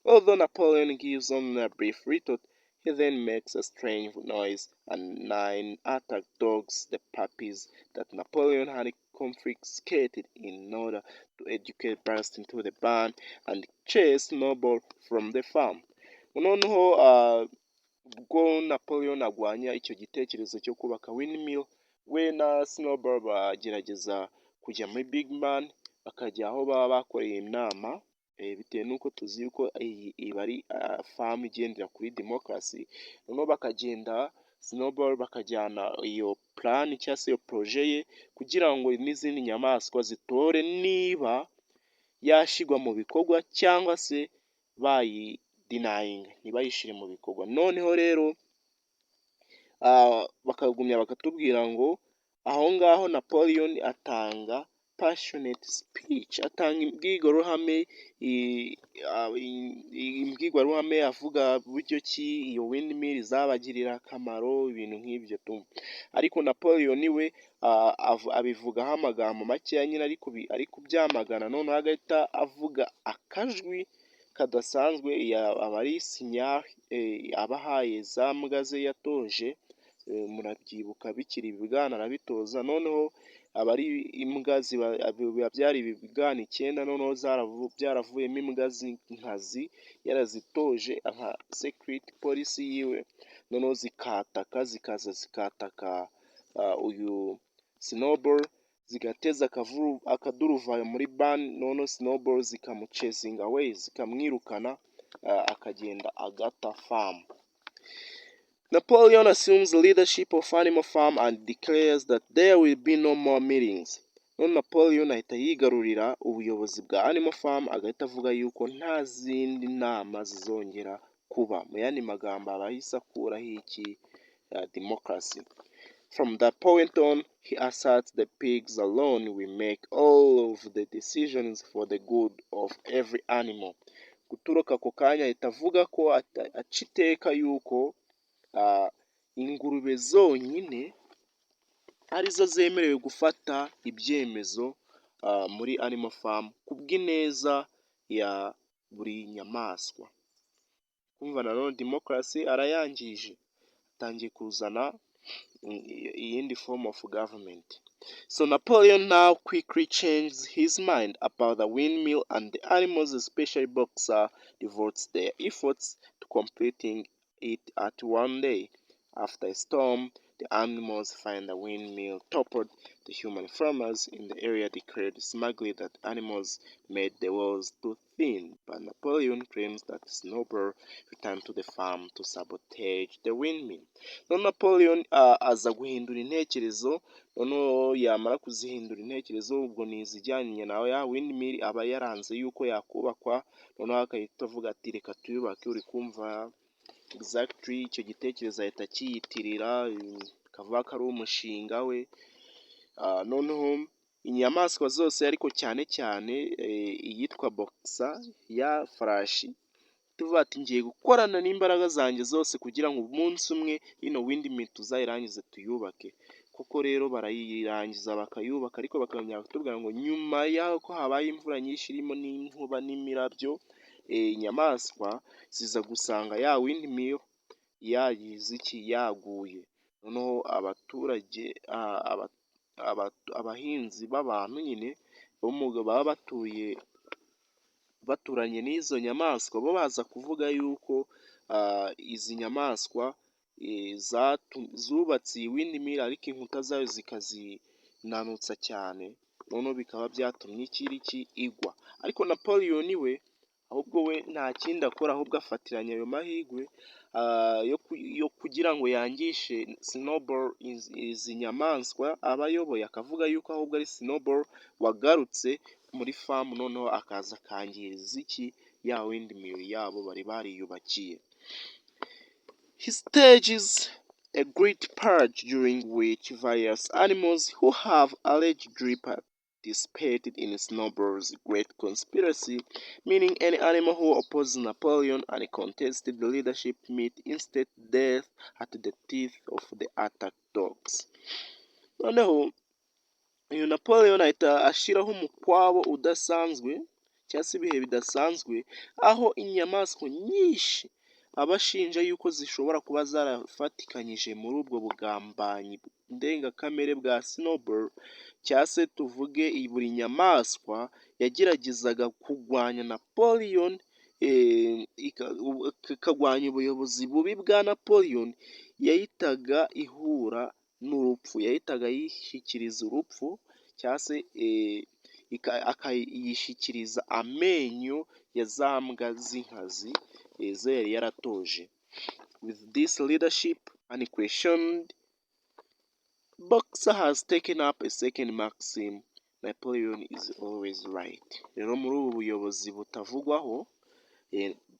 Although Napoleon gives only a brief retort, he then makes a strange noise, and 9 attack dogs, the puppies that Napoleon had confiscated in order to educate, burst into the barn and chase Snowball from the farm. Noneho ubwo Napoleon agwanya icyo gitekerezo cyo kubaka windmill, we na Snowball bagerageza kujya muri Big Man, bakajya aho baba bakoreye inama, bitewe n'uko tuzi yuko iyi ari farm igendera kuri demokarasi. Noneho bakagenda Snowball bakajyana iyo plan cyangwa se iyo projet ye kugira ngo n'izindi nyamaswa zitore niba yashigwa mu bikorwa cyangwa se bayidinayinga, ntibayishyire mu bikorwa. Noneho rero bakagumya bakatubwira ngo aho ngaho Napoleon atanga passionate speech, atanga imbwirwaruhame avuga buryo ki iyo windmill izabagirira akamaro, ibintu nk'ibyo tu. Ariko Napoleon we abivugaho amagambo makeya nyine, ariko byamagana. Noneho agahita avuga akajwi kadasanzwe, aba ari sinyari abahaye za mbwa ze yatoje, murabyibuka bikiri ibibwana arabitoza. Noneho aba ari imbwa biba byari ibibwana 9, noneho byaravuyemo imbwa z'inkazi yarazitoje nka secret police yiwe. Noneho zikaza zikataka uyu Snowball, zigateza akaduruvayo muri barn. Noneho Snowball zikamuchasinga away, zikamwirukana, akagenda agata farm. Napoleon assumes leadership of Animal Farm and declares that there will be no more meetings. None Napoleon ahita yigarurira ubuyobozi bwa Animal Farm, agahita avuga yuko nta zindi nama zizongera kuba. Mu yandi magambo abahise akuraho iki democracy. From that point on, he asserts the pigs alone will make all of the decisions for the good of every animal. Guturuka ako kanya ahita avuga ko aca iteka yuko ingurube zonyine arizo zemerewe gufata ibyemezo muri Animal Farm kubw'ineza ya buri nyamaswa. Kumva nanone democracy arayangije, atangiye kuzana iyindi form of government. So Napoleon now quickly changed his mind about the windmill, and the animals, especially Boxer, devotes their efforts to completing it at one day. After a storm, the animals find the windmill toppled. The human farmers in the area declared smugly that animals made the walls too thin, but Napoleon claims that Snowball returned to the farm to sabotage the windmill. None Napoleon aza guhindura intekerezo, noneho yamara kuzihindura intekerezo, ubwo ni izijyanye nawe ya windmill aba yaranze yuko yakubakwa. Noneho akahita avuga ati reka tuyubake. Uri kumva exactly icyo gitekerezo ahita kiyitirira, akavuga ko ari umushinga we. Noneho inyamaswa zose, ariko cyane cyane iyitwa Boxer ya farashi, tuvuga ati ngiye gukorana n'imbaraga zanjye zose kugira ngo umunsi umwe ino windmill tuzayirangize tuyubake. Kuko rero barayirangiza bakayubaka, ariko bakongera kutubwira ngo nyuma y'uko habaye imvura nyinshi irimo n'inkuba n'imirabyo, inyamaswa ziza gusanga ya windmill yaguye. Noneho abaturage, abahinzi b'abantu nyine baba baturanye n'izo nyamaswa, bo baza kuvuga yuko izi nyamaswa zubatse iyi windmill, ariko inkuta zayo zikazinanutsa cyane, noneho bikaba byatumye ikiriki igwa. Ariko Napoleon we ahubwo we nta kindi akora, ahubwo afatiranya ayo mahirwe yo kugira ngo yangishe Snowball izi nyamaswa aba ayoboye, akavuga yuko ahubwo ari Snowball wagarutse muri famu, noneho akaza akangiriza iki ya windi miri yabo bari bariyubakiye. He stages a great purge during which various animals who have allegedly participated in Snowball's great conspiracy, meaning any animal who opposes Napoleon and contested the leadership, meet instant death at the teeth of the attack dogs. Noneho uyu Napoleon ahita ashiraho umukwabo udasanzwe cyangwa se ibihe bidasanzwe, aho inyamaswa nyinshi abashinja yuko zishobora kuba zarafatikanyije muri ubwo bugambanyi ndengakamere bwa Snowball, cyangwa se tuvuge buri nyamaswa yageragezaga kurwanya Napoleon, ikagwanya ubuyobozi bubi bwa Napoleon, yahitaga ihura n'urupfu, yahitaga yishyikiriza urupfu, cyangwa se akayishyikiriza amenyo ya za mbwa z'inkazi zo yari yaratoje. With this leadership unquestioned, Boxer has taken up a second maxim: Napoleon is always right. Rero muri ubu buyobozi butavugwaho,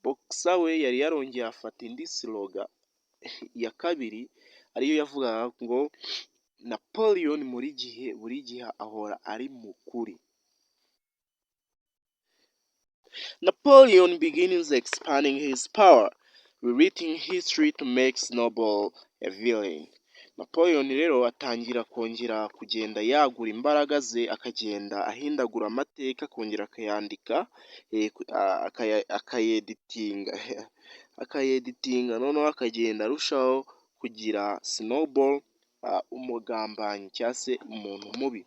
Boxer we yari yarongeye afata indi slogan ya kabiri, ariyo yavugaga ngo Napoleon buri gihe ahora ari mu kuri. Napoleon begins expanding his power, rewriting history to make Snowball a villain. Napoleon rero atangira kongera kugenda yagura imbaraga ze, akagenda ahindagura amateka, akongera akayandika, akayeditinga, noneho akagenda arushaho kugira Snowball umugambanyi cyangwa se umuntu mubi.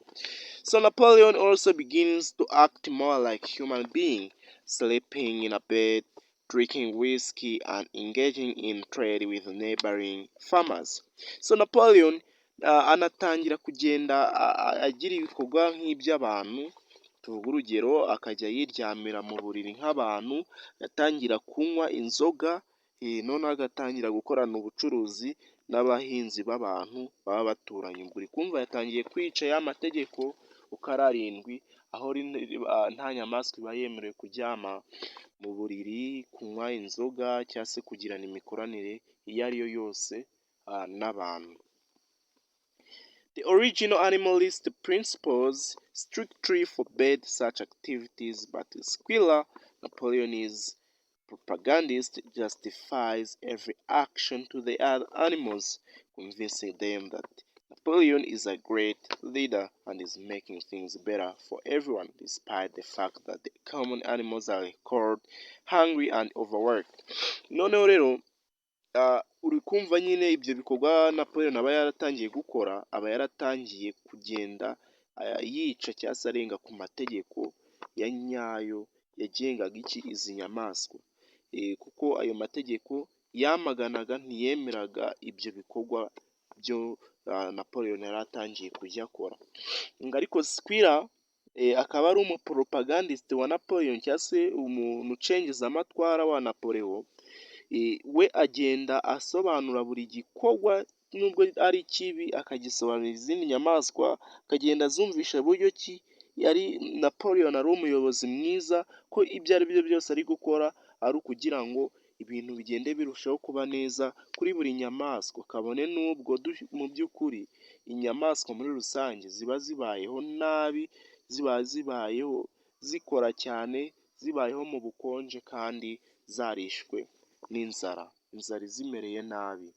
So Napoleon also begins to act more like human being, sleeping in a bed, drinking whiskey, and engaging in trade with neighboring farmers. So Napoleon anatangira kugenda agira ibikorwa nk'iby'abantu, tuvuga urugero akajya yiryamira mu buriri nk'abantu, agatangira kunywa inzoga, noneho agatangira gukorana ubucuruzi n'abahinzi b'abantu baba baturanye. Ubwo uri kumva yatangiye kwica ya mategeko uko ari arindwi, aho nta nyamaswa iba yemerewe kuryama mu buriri, kunywa inzoga cyangwa se kugirana imikoranire iyo ari yo yose n'abantu. The original animalist principles strictly forbade such activities, but Squealer, Napoleon's propagandist, justifies every action to the other animals, convincing them that Napoleon is a great leader and is making things better for everyone, despite the fact that the common animals are cold, hungry, and overworked. Noneho rero uri kumva nyine ibyo bikorwa Napoleon aba yaratangiye gukora, aba yaratangiye kugenda yica cyangwa se arenga ku mategeko ya nyayo yagengaga izi nyamaswa, kuko ayo mategeko yamaganaga, ntiyemeraga ibyo bikorwa byo Napoleon yari atangiye kujya akora. Ariko Squealer akaba ari umupropagandist wa Napoleon cyangwa se umuntu ucengeza amatwara wa Napoleon, we agenda asobanura buri gikorwa nubwo ari kibi, akagisobanurira izindi nyamaswa, akagenda azumvisha buryo ki yari Napoleon ari umuyobozi mwiza, ko ibyo ari byo byose ari gukora ari ukugira ngo ibintu bigende birushaho kuba neza kuri buri nyamaswa, kabone n'ubwo mu by'ukuri inyamaswa muri rusange ziba zibayeho nabi, ziba zibayeho zikora cyane, zibayeho mu bukonje kandi zarishwe n'inzara, inzara izimereye nabi.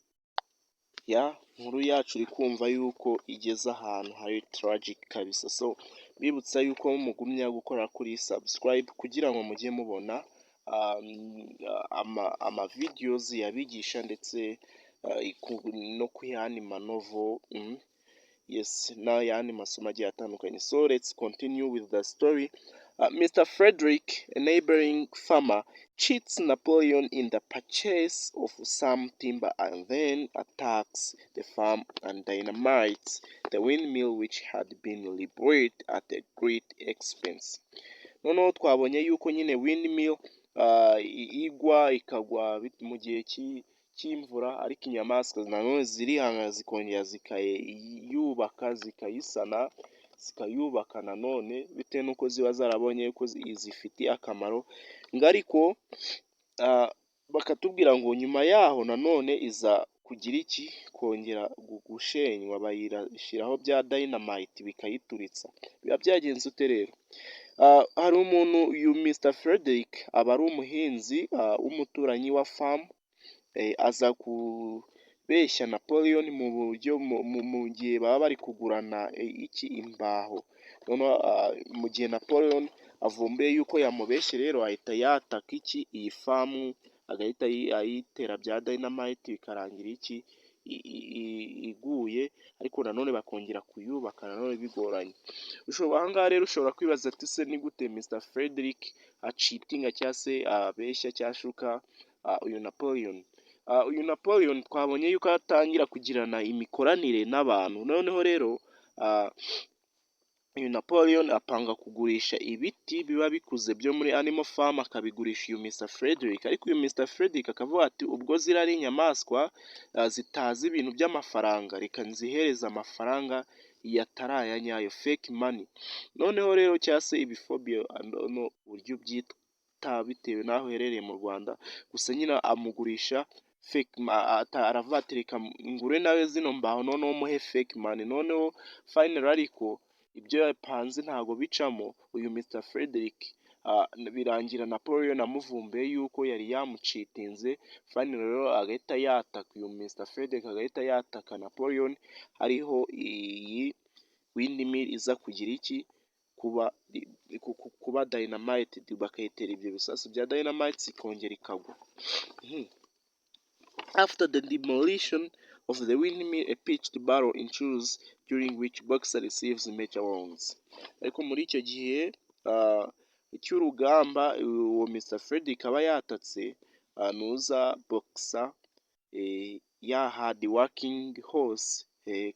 Inkuru yacu uri kumva yuko igeze ahantu hari tragic kabisa. So bibutsa yuko mugumya gukora kuri subscribe kugira ngo mujye mubona ama videos yabigisha ndetse no ku yandi manovo, yes, n'ayandi masomo agiye atandukanye. So let's continue with the story. Mr. Frederick, a neighboring farmer, cheats Napoleon in the purchase of some timber and then attacks the farm and dynamites the windmill which had been rebuilt at a great expense. Noneho twabonye yuko nyine windmill igwa ikagwa mu gihe cy'imvura, ariko inyamaswa nanone zirihanga zikongera zikayubaka zikayisana zikayubaka nanone bitewe n'uko ziba zarabonye yuko zifitiye akamaro ngo ariko bakatubwira ngo nyuma yaho nanone iza kugira iki kongera gushenywa bayishyiraho bya dynamite bikayituritsa. Biba byagenze ute rero? Hari umuntu uyu Mr. Frederick aba ari umuhinzi w'umuturanyi wa farm, aza kubeshya Napoleon mu buryo mu gihe baba bari kugurana imbaho. Noneho mu gihe Napoleon avumbuye yuko yamubeshye rero ahita yataka iyi famu, agahita ayitera bya dynamite bikarangira iguye, ariko nanone bakongera kuyubaka nanone bigoranye. Aha ngaha rero ushobora kwibaza ati se ni gute Mr. Frederick acitinga cyangwa se abeshya cyangwa ashuka uyu Napoleon? Uyu Napoleon twabonye yuko atangira kugirana imikoranire n'abantu, noneho rero uyu Napoleon apanga kugurisha ibiti biba bikuze byo muri animal farm akabigurisha uyu Mr. Frederick, ariko uyu Mr. Frederick akavuga ati ubwo ziriya ari inyamaswa zitazi ibintu by'amafaranga, reka nzihereza amafaranga yatari aya nyayo, fake money. Noneho rero cyangwa se ibifobia uburyo byita bitewe n'aho uherereye mu Rwanda, gusa nyine amugurisha fake, aravuga ati reka ngure nawe zino mbaho noneho muhe fake money. Noneho finally ariko ibyo yapanze ntabwo bicamo, uyu Mr. Frederick birangira Napoleon amuvumbuye yuko yari yamucitinze. Finally rero agahita yataka uyu Mr. Frederick, agahita yataka Napoleon, hariho iyi windmill iza kugira kuba dynamite, bakayitera ibyo bisasu bya dynamite ikongera ikagwa. After the demolition of the windmill, a pitched battle ensues during which Boxer receives major wounds. Ariko muri icyo gihe cy'urugamba uwo Mr. Frederick aba yatatse nuza Boxer ya hard working horse,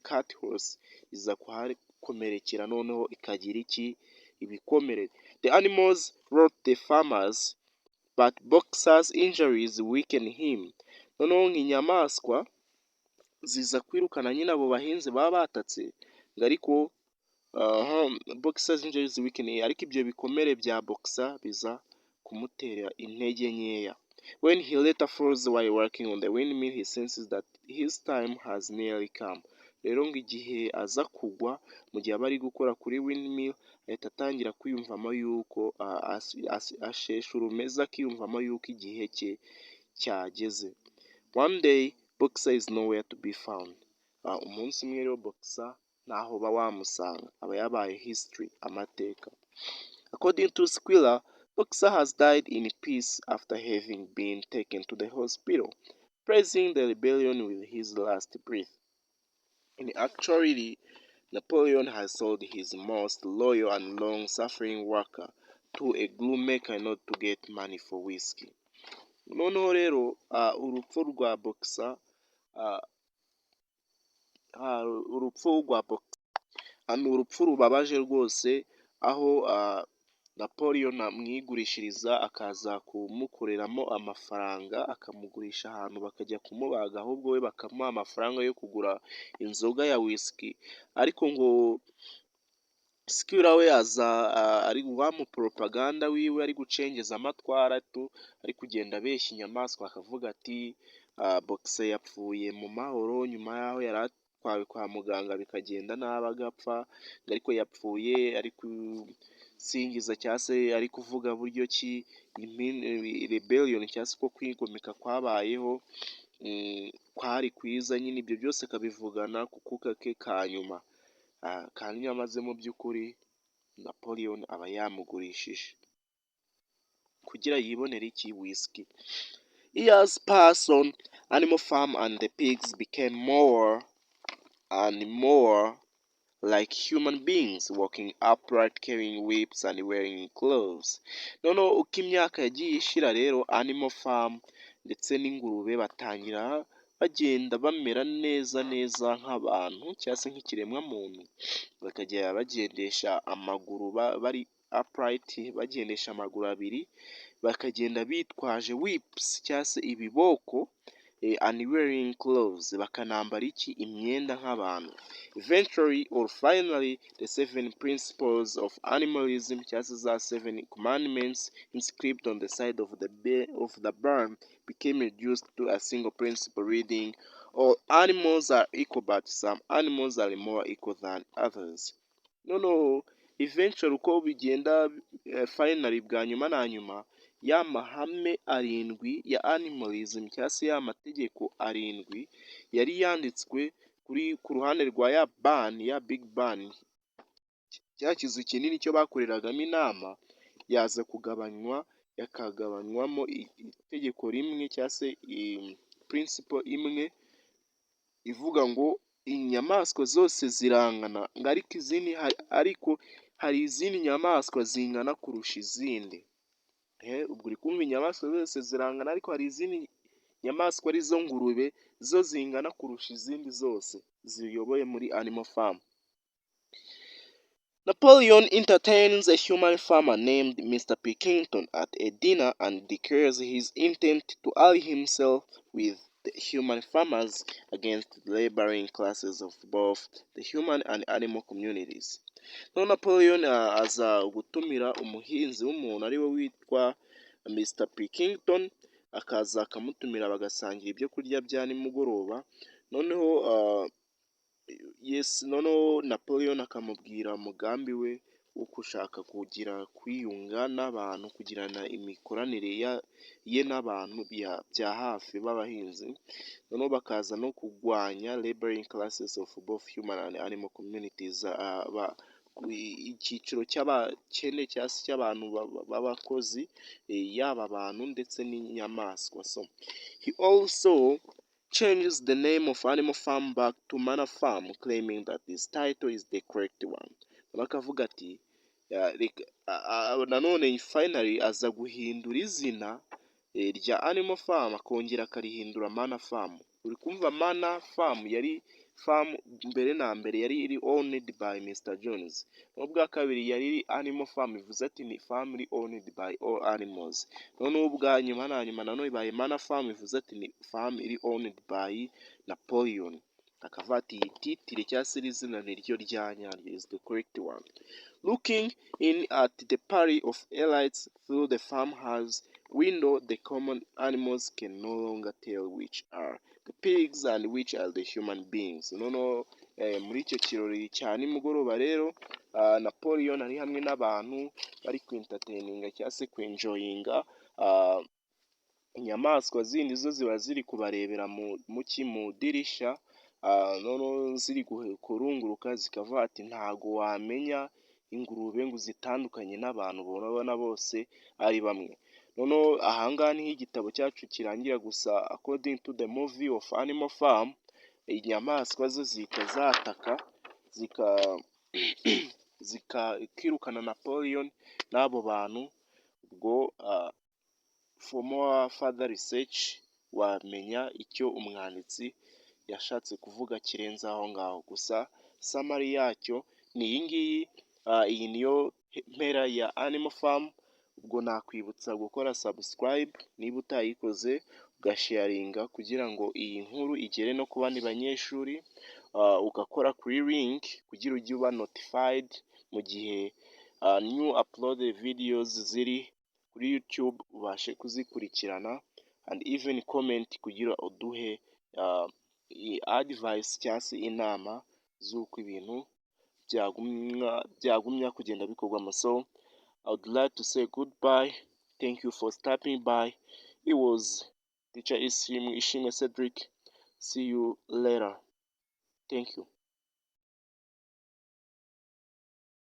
cat horse, iza kuhakomerekera noneho ikagira ibikomere. The animals wrought the farmers, but Boxer's injuries weakened him. Noneho nk'inyamaswa ziza kwirukana nyine abo bahinzi baba batatse, ngo ariko Boxer's injuries weakened, ariko ibyo bikomere bya Boxer biza kumutera intege nkeya. When he later falls while working on the windmill, he senses that his time has nearly come. Rero ngo igihe aza kugwa mu gihe aba ari gukora kuri windmill, ahita atangira kwiyumvamo yuko ashesha urumeza, akiyumvamo yuko igihe cye cyageze. One day, Boxer is nowhere to be found. Umunsi umwe rero Boxer ntaho uba wamusanga, aba yabaye history, amateka. According to Squiller, Boxer has died in peace after having been taken to the hospital, praising the rebellion with his last breath. In actuality, Napoleon has sold his most loyal and long-suffering worker to a glue maker not to get money for whiskey. Noneho rero urupfu rwa Boxer ni urupfu rubabaje rwose, aho Napoleon amwigurishiriza akaza kumukoreramo amafaranga, akamugurisha ahantu bakajya kumubaga, ahubwo we bakamuha amafaranga yo kugura inzoga ya whisky. Ariko ngo Squiller we aza ari propaganda wiwe ari gucengeza amatwara ari kugenda abeshya inyamaswa, akavuga ati Boxer yapfuye mu mahoro nyuma yaho yari atwawe kwa muganga bikagenda nabi agapfa, ariko yapfuye ari gusingiza cyangwa se ari kuvuga buryo ki rebellion cyangwa se ko kwigomeka kwabayeho kwari kwiza, nyine ibyo byose akabivugana ku kuka ke ka nyuma, kandi amaze mu by'ukuri Napoleon aba yamugurishije kugira yibonere whisky. Years passed on, animal farm and the pigs became more and more like human beings, walking upright, carrying whips and wearing clothes. Noneho uko imyaka yagiye ishira rero Animal Farm ndetse n'ingurube batangira bagenda bamera neza neza nk'abantu cyangwa se nk'ikiremwa muntu, bakajya bagendesha amaguru bari upright, bagendesha amaguru abiri, bakagenda bitwaje whips cyangwa se ibiboko, and wearing clothes, bakanambara iki, imyenda nk'abantu. Eventually or finally, the 7 principles of animalism cyangwa se za 7 commandments inscribed on the side of the barn became reduced to a single principle reading, all animals are equal but some animals are more equal than others. Noneho eventually uko bigenda, finally bwa nyuma na nyuma, ya mahame arindwi ya animalism cyangwa se ya mategeko arindwi yari yanditswe ku ruhande rwa ya barn, ya big barn, cya kizu kinini cyo bakoreragamo inama, yaza kugabanywa, yakagabanywamo itegeko rimwe cyangwa se principle imwe ivuga ngo inyamaswa zose zirangana, ariko hari izindi nyamaswa zingana kurusha izindi. Ubwo uri kumva inyamaswa zose zirangana, ariko hari izindi nyamaswa arizo ngurube zo zingana kurusha izindi zose ziyoboye muri Animal Farm. Napoleon entertains a human farmer named Mr. Pilkington at a dinner and declares his intent to ally himself with the human farmers against the laboring classes of both the human and animal communities. No, Napoleon aza gutumira umuhinzi w'umuntu ari we witwa Mr. Pilkington, akaza akamutumira bagasangira ibyo kurya bya nimugoroba. Noneho noneho Napoleon akamubwira umugambi we wo gushaka kwiyunga n'abantu, kugirana imikoranire ye n'abantu bya hafi b'abahinzi. Noneho bakaza no kurwanya laboring classes of both human and animal communities, icyiciro cy'abakene cyangwa se cy'abantu b'abakozi, yaba abantu ndetse n'inyamaswa. So he also changes the name of Animal Farm back to Manor Farm, claiming that this title is the correct one. Bakavuga ati nanone finally aza guhindura izina rya Animal Farm, akongera akarihindura Manor Farm. Uri kumva Manor Farm yari farm mbere na mbere yari iri owned by Mr. Jones. Ubwa kabiri yari iri Animal Farm, bivuze ati ni family owned by all animals. Noneho ubwa nyuma na nyuma nanone ibaye Manor Farm, bivuze ati ni farm iri owned by Napoleon. Akavuga ati iyi titire cyangwa se izina niryo rya nyaryo, is the correct one. Looking in at the party of elites through the farmhouse window, the common animals can no longer tell which are the pigs and which are the human beings. Noneho muri icyo kirori cya nimugoroba rero, Napoleon ari hamwe n'abantu bari kwintertaininga cyangwa se kwenjoyinga, inyamaswa zindi zo ziba ziri kubarebera mu dirisha, noneho ziri kurunguruka, zikavuga ati ntago wamenya ingurube ngo zitandukanye n'abantu, urabona bose ari bamwe. Noneho ahangaha niho igitabo cyacu kirangira, gusa according to the movie of Animal Farm, inyamaswa zo zihita zataka zikirukana Napoleon n'abo bantu. Ubwo for more further research wamenya icyo umwanditsi yashatse kuvuga kirenze aho ngaho, gusa summary yacyo ni iyi ngiyi. Iyi niyo mpera ya Animal Farm. Ubwo nakwibutsa gukora subscribe niba utayikoze, ugasharinga kugira ngo iyi nkuru igere no ku bandi banyeshuri, ugakora kuri link kugira ujye uba notified mu gihe new upload videos ziri kuri YouTube, ubashe kuzikurikirana, and even comment kugira uduhe advice cyangwa se inama z'uko ibintu byagumya kugenda bikorwamo. So I would like to say goodbye. Thank you for stopping by. It was Teacher Ishimwe Cedric. See you later. Thank you.